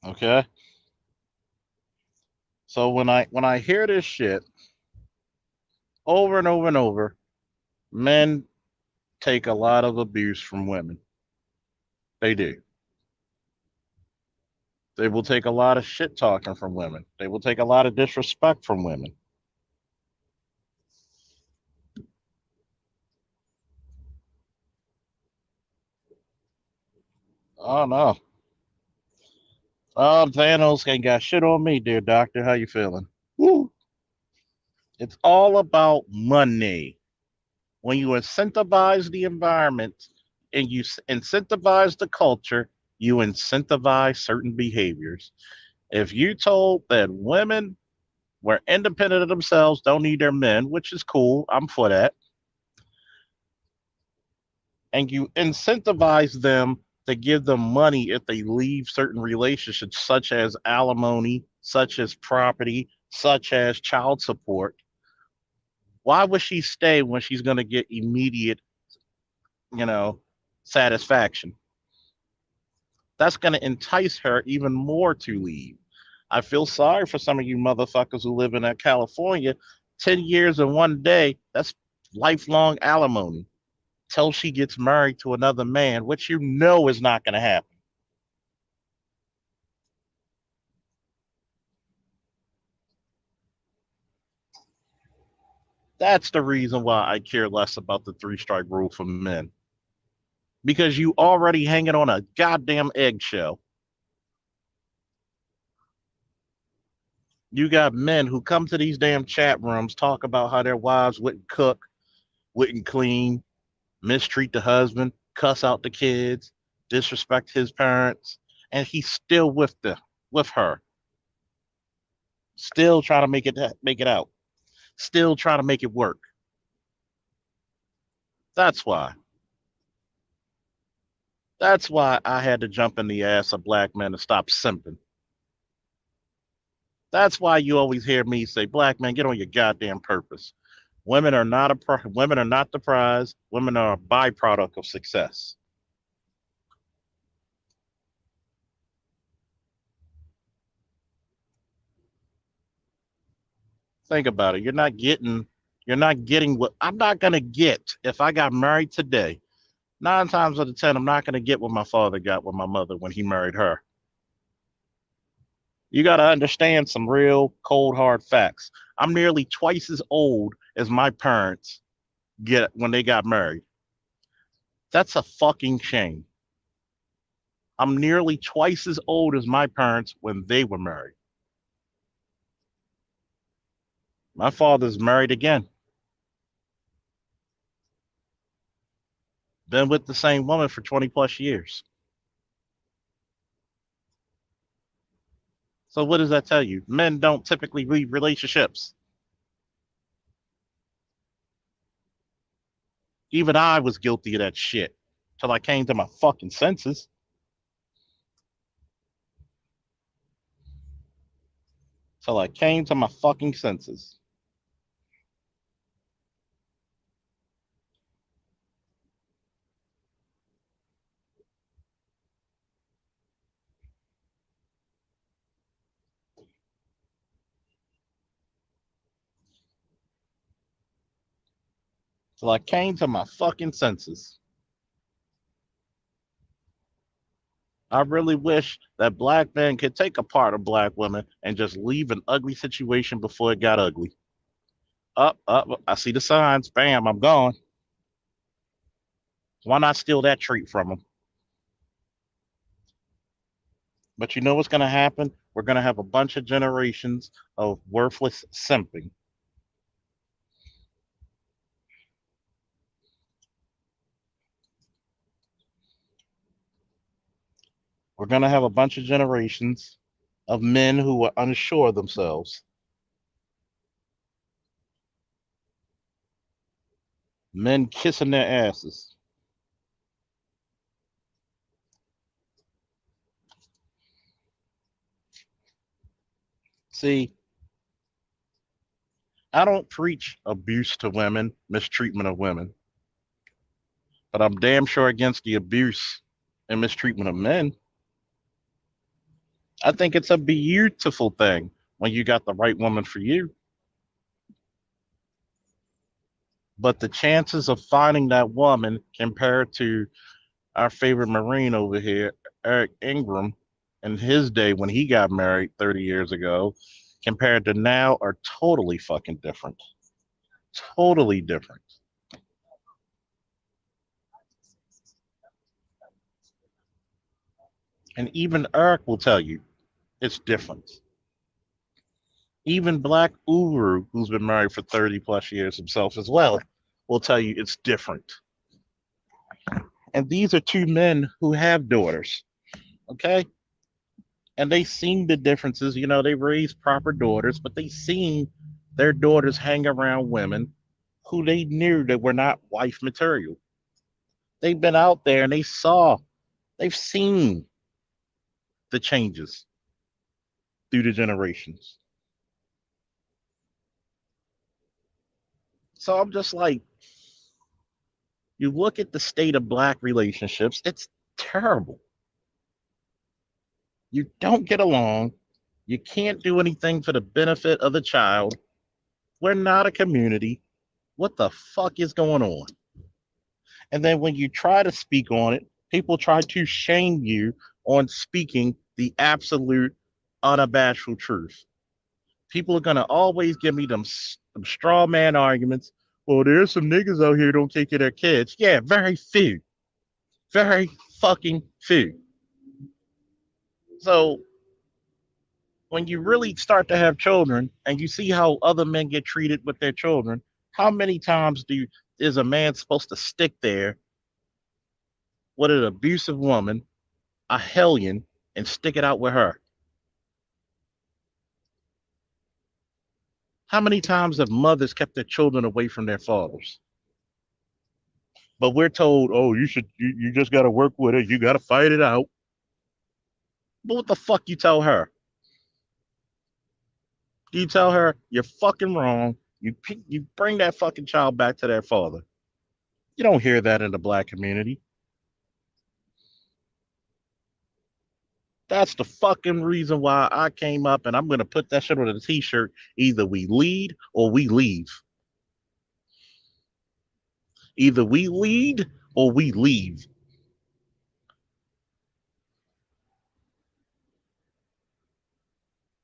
Okay. So when I hear this shit over and over and over, men take a lot of abuse from women. They do. They will take a lot of shit talking from women. They will take a lot of disrespect from women. Oh no. Oh, Thanos ain't got shit on me, dear doctor. How you feeling? Woo. It's all about money. When you incentivize the environment and you incentivize the culture, you incentivize certain behaviors. If you told that women were independent of themselves, don't need their men, which is cool, I'm for that, and you incentivize them to give them money if they leave certain relationships, such as alimony, such as property, such as child support, why would she stay when she's going to get immediate, you know, satisfaction? That's going to entice her even more to leave. I feel sorry for some of you motherfuckers who live in California. 10 years in one day, that's lifelong alimony till she gets married to another man, which you know is not going to happen. That's the reason why I care less about the three strike rule for men. Because you already hanging on a goddamn eggshell. You got men who come to these damn chat rooms, talk about how their wives wouldn't cook, wouldn't clean, mistreat the husband, cuss out the kids, disrespect his parents, and he's still with her, still trying to make it out, still trying to make it work. That's why. That's why I had to jump in the ass of black men to stop simping. That's why you always hear me say, "Black man, get on your goddamn purpose." Women are not the prize. Women are a byproduct of success. Think about it. You're not getting what I'm not gonna get if I got married today. 9 times out of 10, I'm not gonna get what my father got with my mother when he married her. You gotta understand some real cold hard facts. I'm nearly twice as old as my parents get when they got married. That's a fucking shame. I'm nearly twice as old as my parents when they were married. My father's married again, been with the same woman for 20 plus years. So what does that tell you? Men don't typically leave relationships. Even I was guilty of that shit till I came to my fucking senses. Till I came to my fucking senses. till I came to my fucking senses. I really wish that black men could take a part of black women and just leave an ugly situation before it got ugly. Up, I see the signs. Bam, I'm gone. Why not steal that trait from them? But you know what's going to happen? We're going to have a bunch of generations of worthless simping. We're going to have a bunch of generations of men who are unsure of themselves, men kissing their asses. See, I don't preach abuse to women, mistreatment of women, but I'm damn sure against the abuse and mistreatment of men. I think it's a beautiful thing when you got the right woman for you. But the chances of finding that woman compared to our favorite Marine over here, Eric Ingram, in his day when he got married 30 years ago, compared to now are totally fucking different. Totally different. And even Eric will tell you it's different. Even Black Uru, who's been married for 30 plus years himself as well, will tell you it's different. And these are two men who have daughters, okay? And they seen the differences. You know, they raised proper daughters, but they seen their daughters hang around women who they knew that were not wife material. They've been out there and they've seen the changes through the generations. So I'm just like, you look at the state of black relationships, it's terrible. You don't get along. You can't do anything for the benefit of the child. We're not a community. What the fuck is going on? And then when you try to speak on it, people try to shame you on speaking the absolute, unabashed truth. People are going to always give me them straw man arguments. Well, there's some niggas out here who don't take care of their kids. Yeah, very few. Very fucking few. So when you really start to have children and you see how other men get treated with their children, how many times is a man supposed to stick there with an abusive woman, a hellion, and stick it out with her? How many times have mothers kept their children away from their fathers? But we're told, oh, you just got to work with it. You got to fight it out. But what the fuck you tell her? You tell her you're fucking wrong. You bring that fucking child back to their father. You don't hear that in the black community. That's the fucking reason why I came up and I'm gonna put that shit on a t-shirt. Either we lead or we leave. Either we lead or we leave.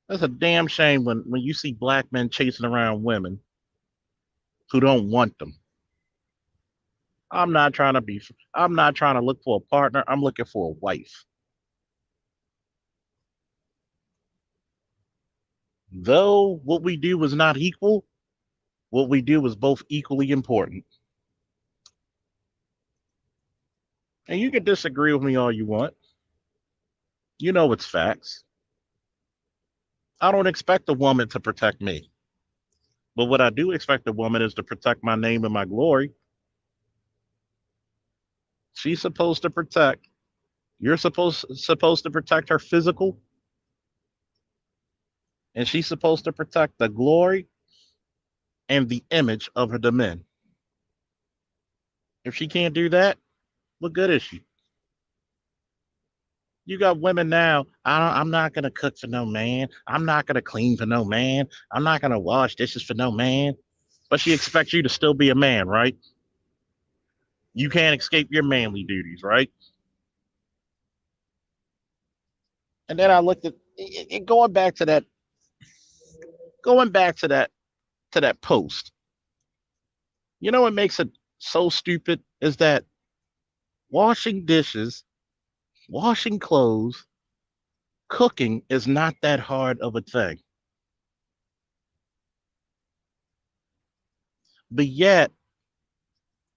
That's a damn shame when you see black men chasing around women who don't want them. I'm not trying to be. I'm not trying to look for a partner. I'm looking for a wife. Though what we do is not equal, what we do is both equally important. And you can disagree with me all you want. You know it's facts. I don't expect a woman to protect me. But what I do expect a woman is to protect my name and my glory. She's supposed to protect. You're supposed to protect her physical, and she's supposed to protect the glory and the image of her the men. If she can't do that, what good is she? You got women now. I'm not gonna cook for no man. I'm not gonna clean for no man. I'm not gonna wash dishes for no man. But she expects you to still be a man, right? You can't escape your manly duties, right? And then I looked at going back to that post. You know what makes it so stupid is that washing dishes, washing clothes, cooking is not that hard of a thing. But yet,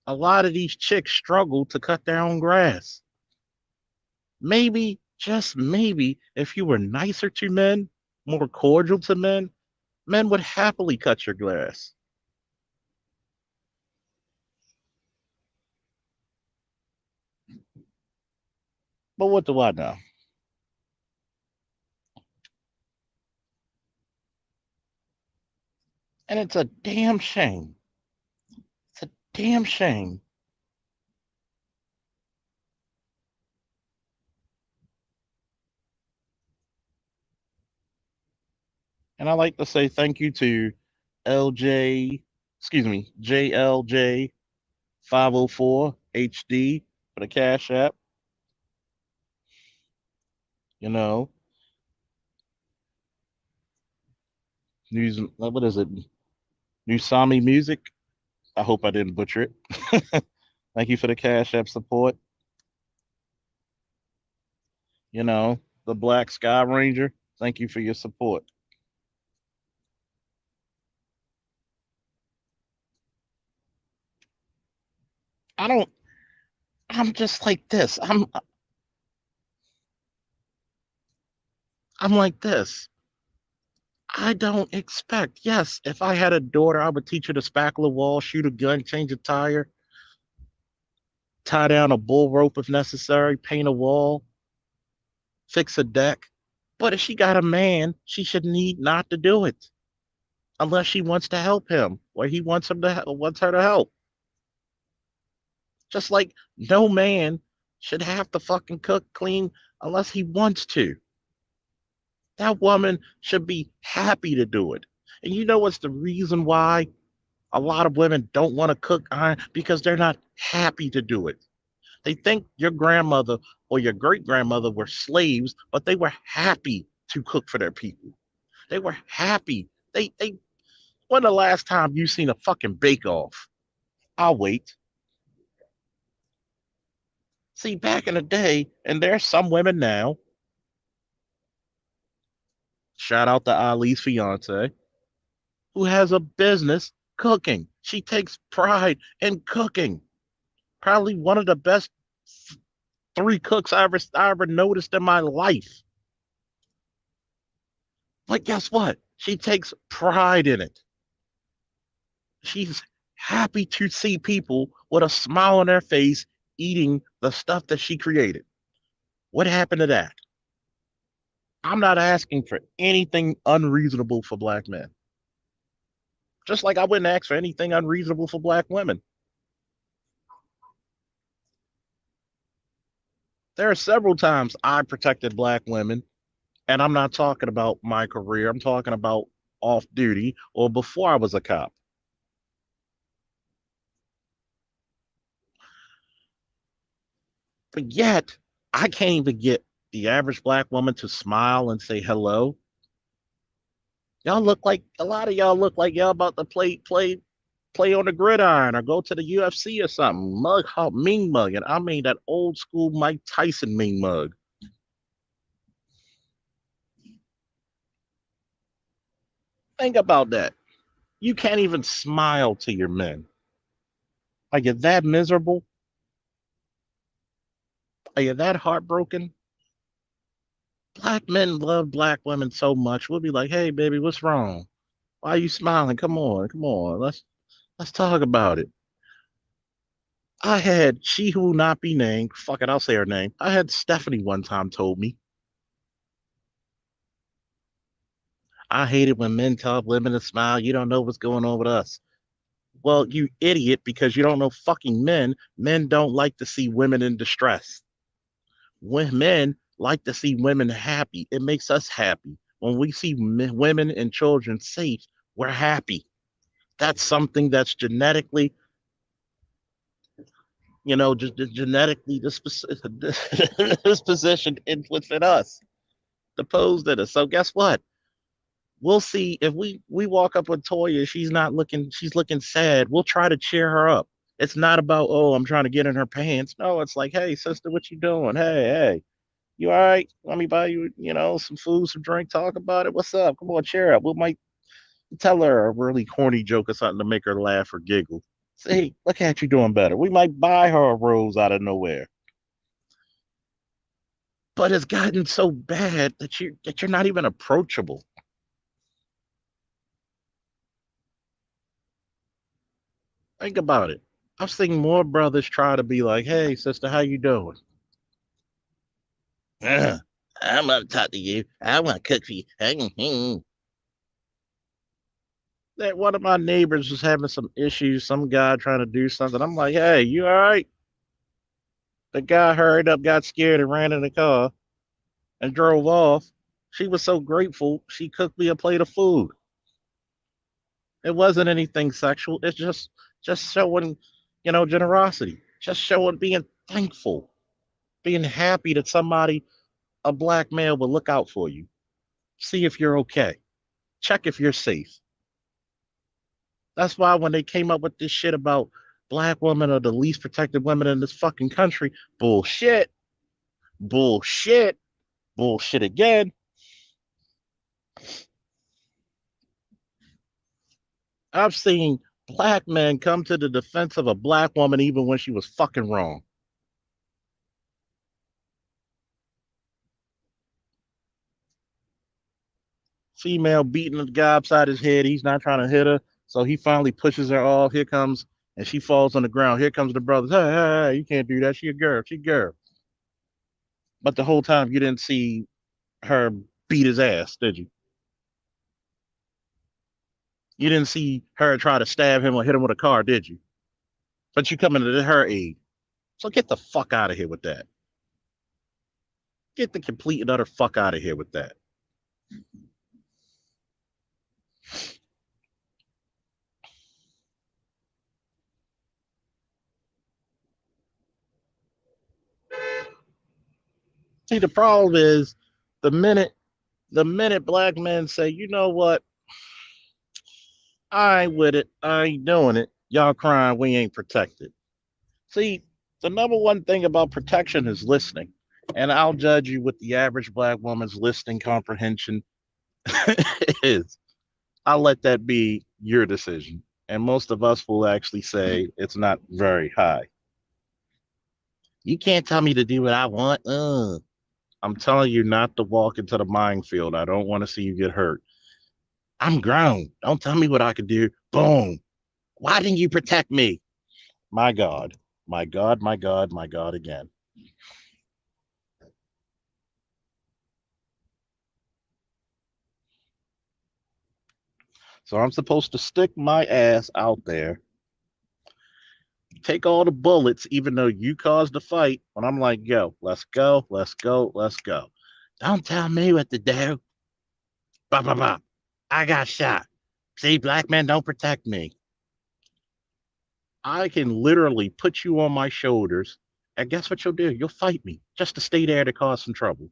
a lot of these chicks struggle to cut their own grass. Maybe, just maybe, if you were nicer to men, more cordial to men, men would happily cut your grass. But what do I know? And it's a damn shame. It's a damn shame. And I like to say thank you to LJ, excuse me, JLJ 504 HD for the Cash App. You know, news, what is it? Nusami Music. I hope I didn't butcher it. Thank you for the Cash App support. You know, the Black Sky Ranger. Thank you for your support. I don't. I'm just like this. I'm like this. I don't expect. Yes, if I had a daughter, I would teach her to spackle a wall, shoot a gun, change a tire, tie down a bull rope if necessary, paint a wall, fix a deck. But if she got a man, she should need not to do it unless she wants to help him or he wants her to help. Just like no man should have to fucking cook, clean unless he wants to. That woman should be happy to do it. And you know what's the reason why a lot of women don't want to cook iron? Because they're not happy to do it. They think your grandmother or your great grandmother were slaves, but they were happy to cook for their people. They were happy. They when the last time you seen a fucking bake off? I'll wait. See, back in the day, and there's some women now, shout out to Ali's fiance, who has a business cooking. She takes pride in cooking. Probably one of the best three cooks I ever noticed in my life. But guess what? She takes pride in it. She's happy to see people with a smile on their face eating the stuff that she created. What happened to that? I'm not asking for anything unreasonable for black men. Just like I wouldn't ask for anything unreasonable for black women. There are several times I protected black women, and I'm not talking about my career. I'm talking about off duty or before I was a cop. But yet, I can't even get the average black woman to smile and say hello. Y'all look like a lot of y'all look like y'all about to play on the gridiron or go to the UFC or something. Mug hop, mean mug, and I mean that old school Mike Tyson mean mug. Think about that. You can't even smile to your men. Are you that miserable? Are you that heartbroken? Black men love black women so much. We'll be like, "Hey, baby, what's wrong? Why are you smiling? Come on. Let's talk about it." I had she who will not be named. Fuck it, I'll say her name. I had Stephanie one time told me I hate it when men tell women to smile. You don't know what's going on with us. Well, you idiot, because you don't know fucking men. Men don't like to see women in distress. When men like to see women happy, it makes us happy. When we see women and children safe, we're happy. That's something that's genetically just genetically dispositioned within us, deposed in us. So guess what? We'll see if we walk up with Toya, she's looking sad. We'll try to cheer her up. It's not about, oh, I'm trying to get in her pants. No, it's like, hey, sister, what you doing? Hey, you all right? Let me buy you, some food, some drink, talk about it. What's up? Come on, cheer up. We might tell her a really corny joke or something to make her laugh or giggle. Say, look at you doing better. We might buy her a rose out of nowhere. But it's gotten so bad that you're not even approachable. Think about it. I've seen more brothers try to be like, "Hey, sister, how you doing?" "Uh, I'm gonna talk to you. I want to cook for you. That one of my neighbors was having some issues. Some guy trying to do something. I'm like, "Hey, you all right?" The guy hurried up, got scared, and ran in the car and drove off. She was so grateful. She cooked me a plate of food. It wasn't anything sexual. It's just showing, generosity. Just showing being thankful, being happy that somebody, a black male, will look out for you. See if you're okay. Check if you're safe. That's why when they came up with this shit about black women are the least protected women in this fucking country, bullshit, bullshit, bullshit again. I've seen black men come to the defense of a black woman even when she was fucking wrong. Female beating the guy upside his head. He's not trying to hit her. So he finally pushes her off. Here comes, and she falls on the ground. Here comes the brothers. Hey, you can't do that. She a girl. She a girl. But the whole time you didn't see her beat his ass, did you? You didn't see her try to stab him or hit him with a car, did you? But you coming to her aid. So get the fuck out of here with that. Get the complete and utter fuck out of here with that. See, the problem is the minute the minute black men say, you know what, I ain't with it, I ain't doing it, y'all crying, we ain't protected. See, the number one thing about protection is listening. And I'll judge you with the average black woman's listening comprehension is. I'll let that be your decision. And most of us will actually say it's not very high. You can't tell me to do what I want. I'm telling you not to walk into the minefield. I don't want to see you get hurt. I'm grown. Don't tell me what I can do. Boom. Why didn't you protect me? My God. My God, my God, my God again. So I'm supposed to stick my ass out there, take all the bullets, even though you caused the fight. When I'm like, yo, let's go, let's go, let's go. Don't tell me what to do. Bah, bah, bah. I got shot. See, black men don't protect me. I can literally put you on my shoulders, and guess what you'll do? You'll fight me just to stay there to cause some trouble.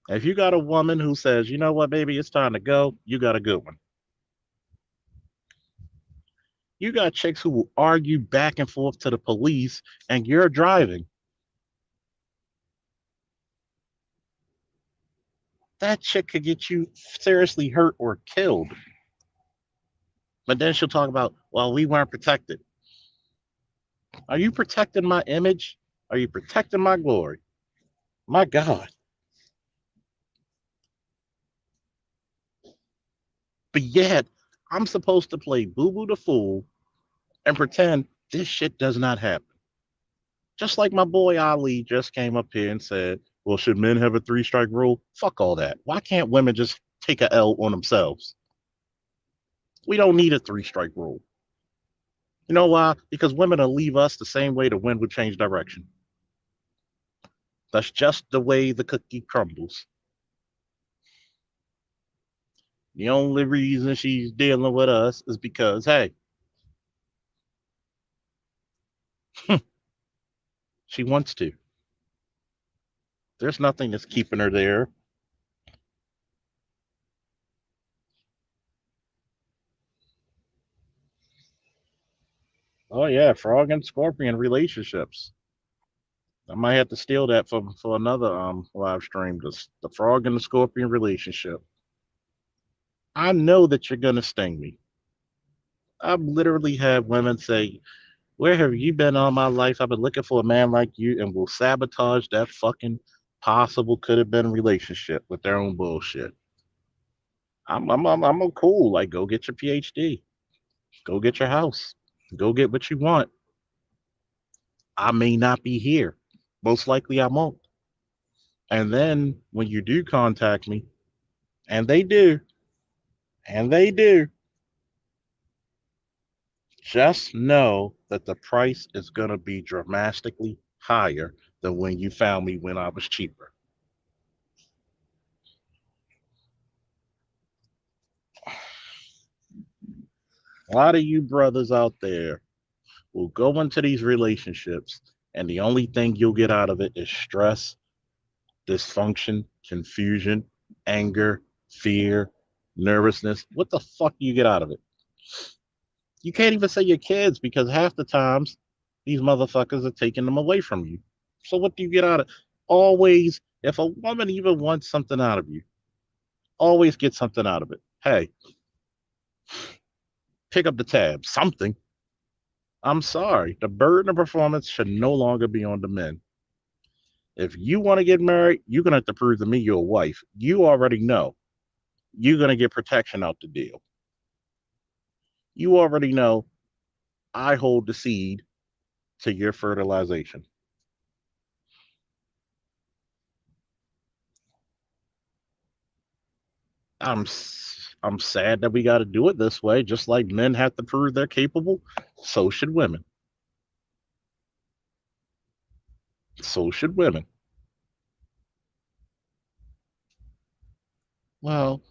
If you got a woman who says, you know what, baby, it's time to go, you got a good one. You got chicks who will argue back and forth to the police, and you're driving. That chick could get you seriously hurt or killed. But then she'll talk about, well, we weren't protected. Are you protecting my image? Are you protecting my glory? My God. But yet, I'm supposed to play boo boo the fool and pretend this shit does not happen. Just like my boy Ali just came up here and said, well, should men have a three-strike rule? Fuck all that. Why can't women just take a L on themselves? We don't need a three-strike rule. You know why? Because women will leave us the same way the wind would change direction. That's just the way the cookie crumbles. The only reason she's dealing with us is because, hey, She wants to. There's nothing that's keeping her there. Oh yeah, frog and scorpion relationships. I might have to steal that for another live stream. The frog and the scorpion relationship. I know that you're gonna sting me. I've literally had women say, "Where have you been all my life? I've been looking for a man like you," and will sabotage that fucking possible could have been relationship with their own bullshit. I'm cool. Like, go get your PhD, go get your house, go get what you want. I may not be here. Most likely, I won't. And then when you do contact me, and they do, and they do, just know that the price is going to be dramatically higher than when you found me when I was cheaper. A lot of you brothers out there will go into these relationships, and the only thing you'll get out of it is stress, dysfunction, confusion, anger, fear, nervousness. What the fuck do you get out of it? You can't even say your kids because half the times these motherfuckers are taking them away from you. So what do you get out of it? Always, if a woman even wants something out of you, always get something out of it. Hey, pick up the tab. Something. I'm sorry. The burden of performance should no longer be on the men. If you want to get married, you're gonna have to prove to me you're a wife. You already know you're gonna get protection out the deal. You already know I hold the seed to your fertilization. I'm sad that we got to do it this way. Just like men have to prove they're capable, so should women. So should women. Well,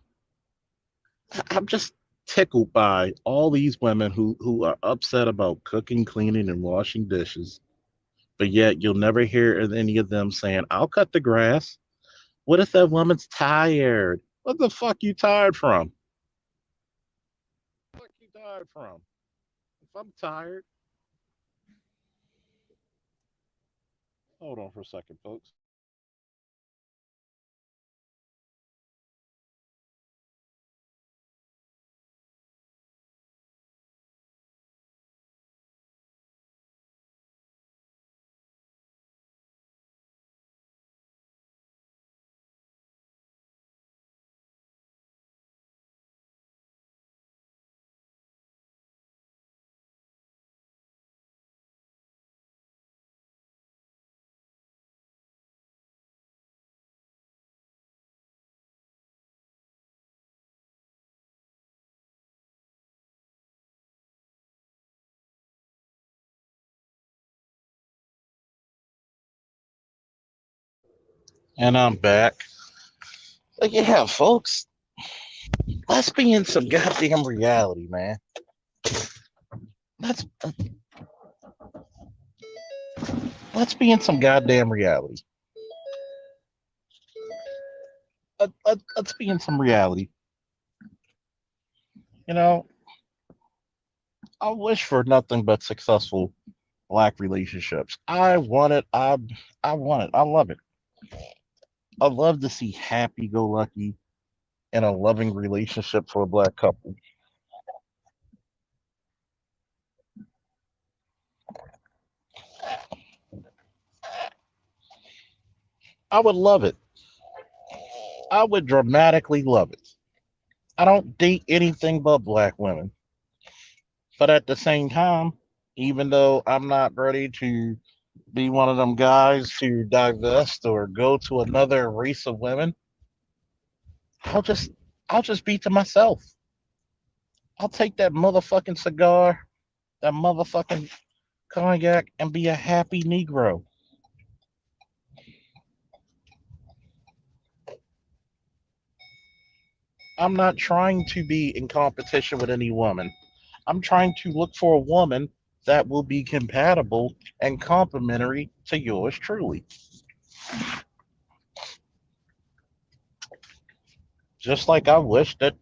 I'm just tickled by all these women who are upset about cooking, cleaning, and washing dishes, but yet you'll never hear any of them saying, "I'll cut the grass." What if that woman's tired? What the fuck you tired from? What you tired from? If I'm tired, hold on for a second, folks. And I'm back. But yeah, folks, let's be in some goddamn reality, man. Let's let's be in some goddamn reality. Let's be in some reality. You know, I wish for nothing but successful black relationships. I want it. I want it. I love it. I love to see happy-go-lucky in a loving relationship for a black couple. I would love it. I would dramatically love it. I don't date anything but black women, but at the same time, even though I'm not ready to be one of them guys to divest or go to another race of women, I'll just I'll just be to myself. I'll take that motherfucking cigar, that motherfucking cognac, and be a happy Negro. I'm not trying to be in competition with any woman. I'm trying to look for a woman that will be compatible and complementary to yours truly. Just like I wish that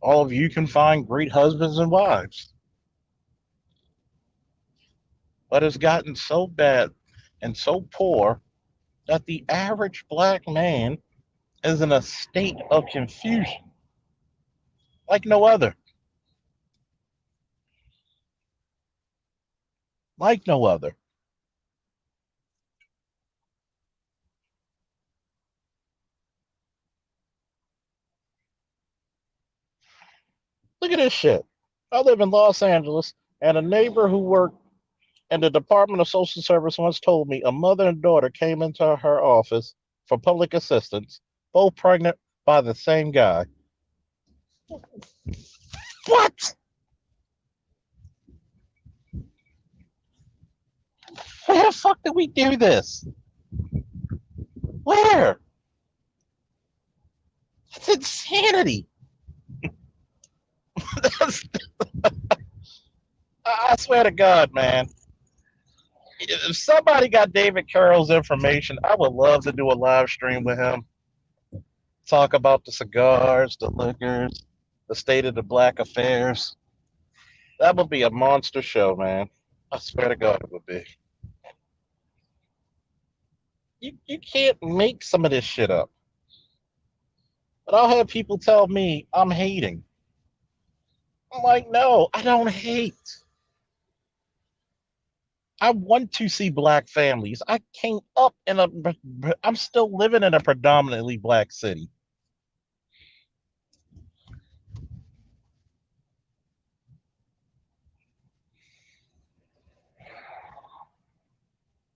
all of you can find great husbands and wives. But it's gotten so bad and so poor that the average black man is in a state of confusion like no other. Like no other. Look at this shit. I live in Los Angeles, and a neighbor who worked in the Department of Social Service once told me a mother and daughter came into her office for public assistance, both pregnant by the same guy. What? Where the fuck did we do this? Where? It's insanity. I swear to God, man. If somebody got David Carroll's information, I would love to do a live stream with him. Talk about the cigars, the liquors, the state of the black affairs. That would be a monster show, man. I swear to God, it would be. You can't make some of this shit up. But I'll have people tell me I'm hating. I'm like, no, I don't hate. I want to see black families. I came up in a, I'm still living in a predominantly black city.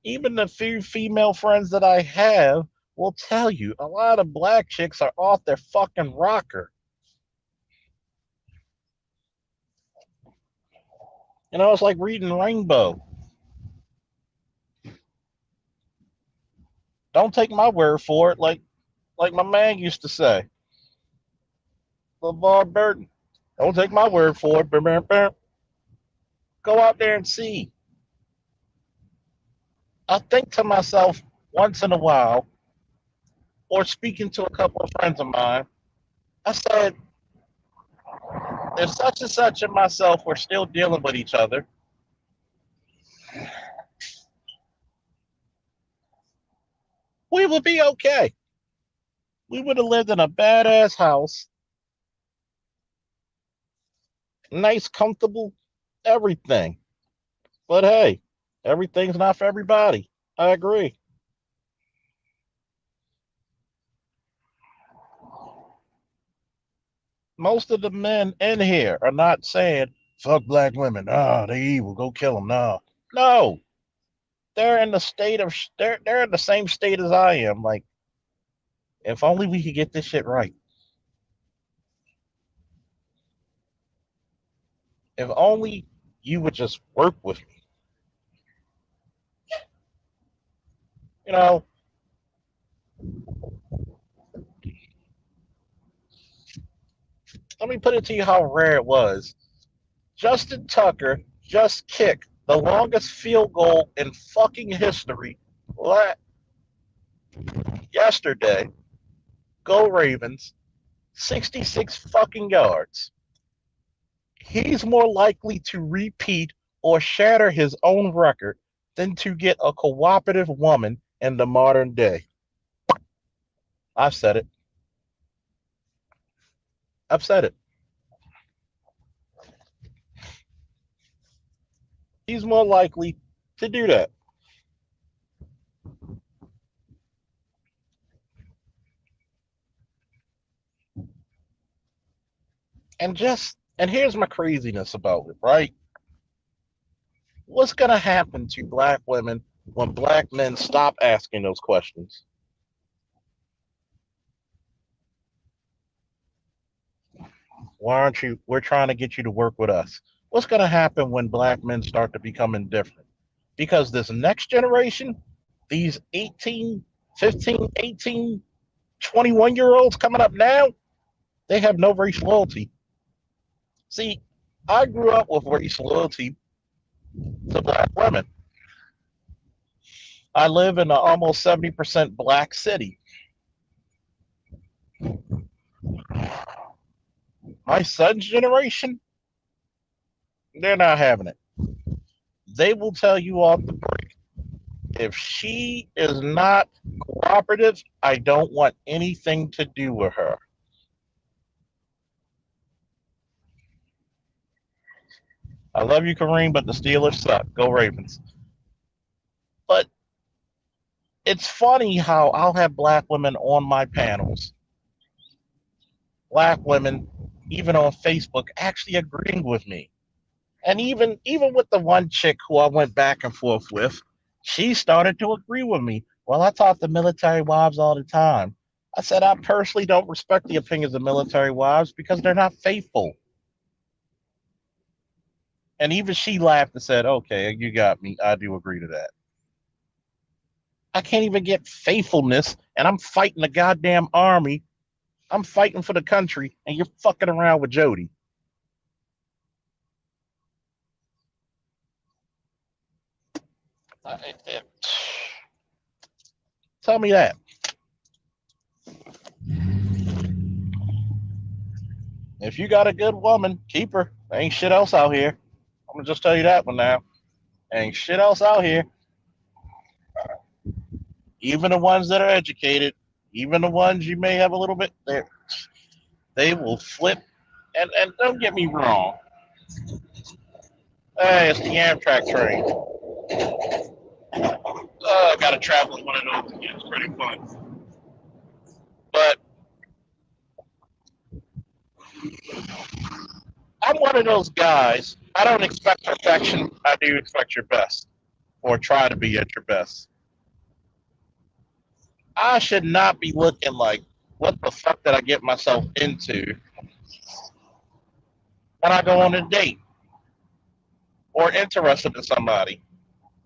Even the few female friends that I have will tell you a lot of black chicks are off their fucking rocker. You know, it's like reading Rainbow. Don't take my word for it, like my man used to say, LeVar Burton. Don't take my word for it. Go out there and see. I think to myself once in a while, or speaking to a couple of friends of mine, I said, if such and such and myself were still dealing with each other, we would be okay. We would have lived in a badass house, nice, comfortable, everything. But hey, everything's not for everybody. I agree. Most of the men in here are not saying, fuck black women. Ah, they evil. Go kill them. No. No. They're in the state of, they're in the same state as I am. Like, if only we could get this shit right. If only you would just work with me. You know, let me put it to you how rare it was. Justin Tucker just kicked the longest field goal in fucking history yesterday. Go Ravens. 66 fucking yards. He's more likely to repeat or shatter his own record than to get a cooperative woman in the modern day. I've said it. I've said it. He's more likely to do that. And here's my craziness about it, right? What's going to happen to black women when black men stop asking those questions? Why aren't you? We're trying to get you to work with us. What's going to happen when black men start to become indifferent? Because this next generation, these 18, 15, 18, 21-year olds coming up now, they have no race loyalty. See, I grew up with race loyalty to black women. I live in an almost 70% black city. My son's generation, they're not having it. They will tell you off the break. If she is not cooperative, I don't want anything to do with her. I love you, Kareem, but the Steelers suck. Go Ravens. But it's funny how I'll have black women on my panels, black women, even on Facebook, actually agreeing with me. And even with the one chick who I went back and forth with, she started to agree with me. Well, I talk to military wives all the time. I said I personally don't respect the opinions of military wives because they're not faithful. And even she laughed and said, "Okay, you got me. I do agree to that." I can't even get faithfulness, and I'm fighting the goddamn army. I'm fighting for the country, and you're fucking around with Jody. Uh, it- it- Tell me that. If you got a good woman, keep her. There ain't shit else out here. I'm gonna just tell you that one now. Ain't shit else out here. Even the ones that are educated, even the ones you may have a little bit there, they will flip. And don't get me wrong. Hey, it's the Amtrak train. I got to travel in one of those again. It's pretty fun. But I'm one of those guys. I don't expect perfection. I do expect your best, or try to be at your best. I should not be looking like, what the fuck did I get myself into when I go on a date or interested in somebody.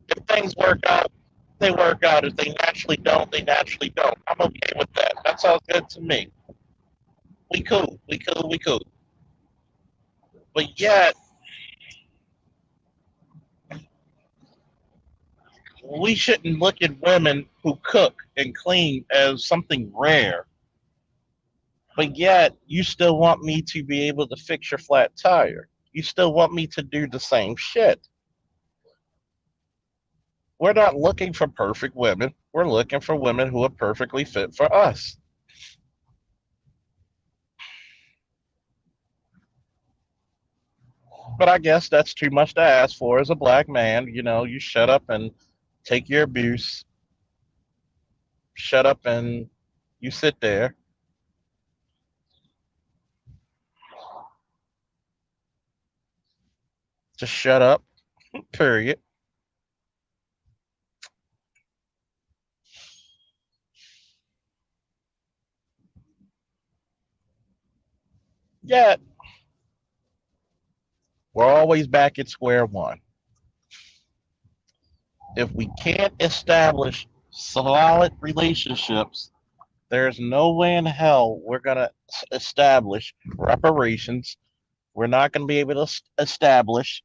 If things work out, they work out. If they naturally don't, they naturally don't. I'm okay with that. That sounds good to me. We cool. We cool. We cool. But yet, we shouldn't look at women who cook and clean as something rare. But yet, you still want me to be able to fix your flat tire. You still want me to do the same shit. We're not looking for perfect women. We're looking for women who are perfectly fit for us. But I guess that's too much to ask for as a black man. You know, you shut up and take your abuse, shut up and you sit there. Just shut up, period. Yet, we're always back at square one. If we can't establish solid relationships, there's no way in hell we're going to establish reparations. We're not going to be able to establish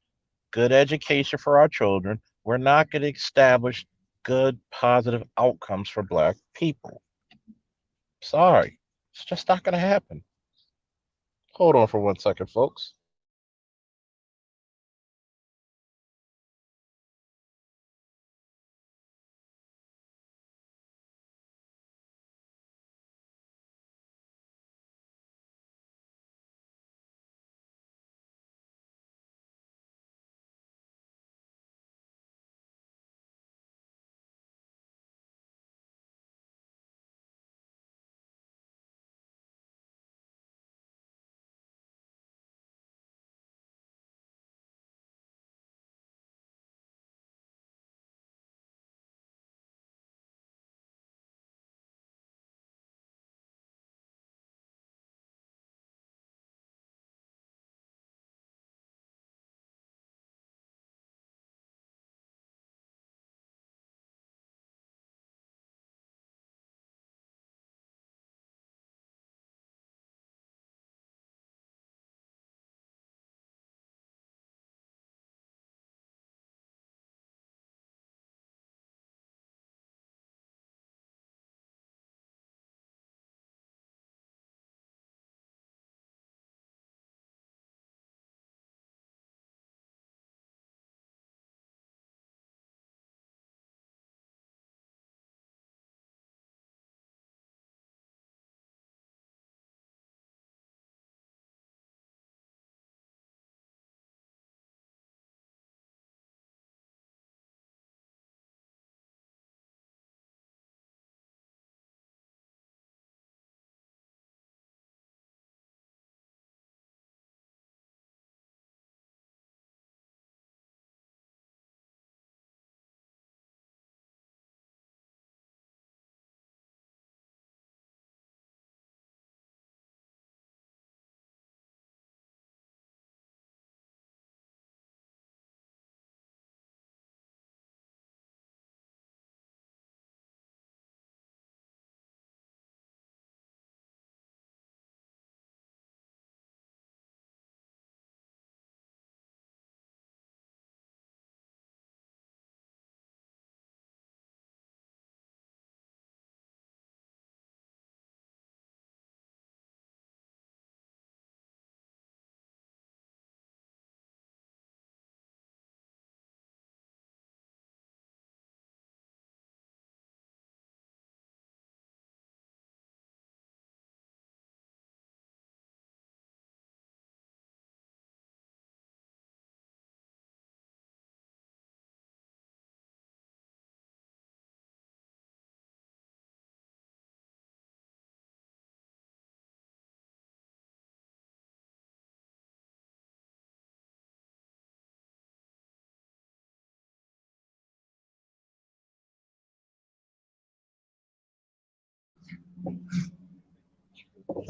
good education for our children. We're not going to establish good, positive outcomes for Black people. Sorry. It's just not going to happen. Hold on for 1 second, folks.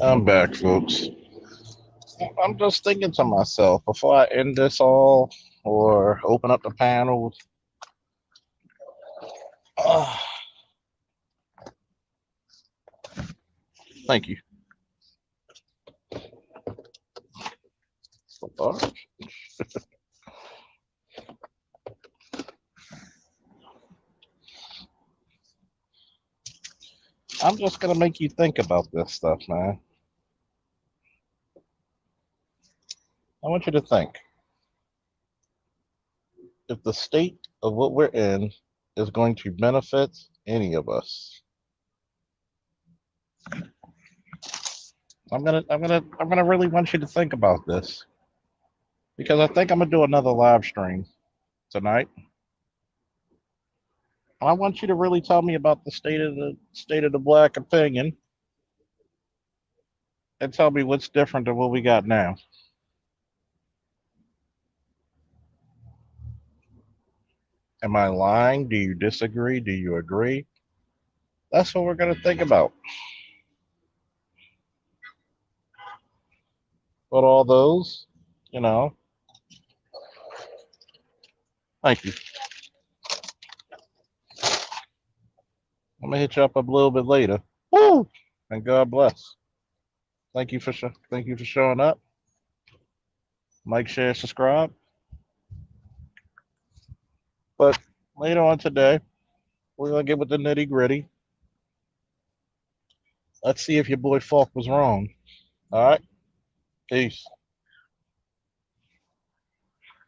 I'm back, folks. I'm just thinking to myself before I end this all or open up the panels. Uh, Thank you. I'm just gonna make you think about this stuff, man. I want you to think if the state of what we're in is going to benefit any of us. I'm gonna really want you to think about this because I think I'm gonna do another live stream tonight. And I want you to really tell me about the state of the black opinion and tell me what's different than what we got now. Am I lying? Do you disagree? Do you agree? That's what we're gonna think about. But all those, you know, thank you. I'm gonna hit you up a little bit later. Woo! And God bless. Thank you for showing up. Like, share, subscribe. But later on today, we're gonna get with the nitty gritty. Let's see if your boy Falk was wrong. All right. Peace.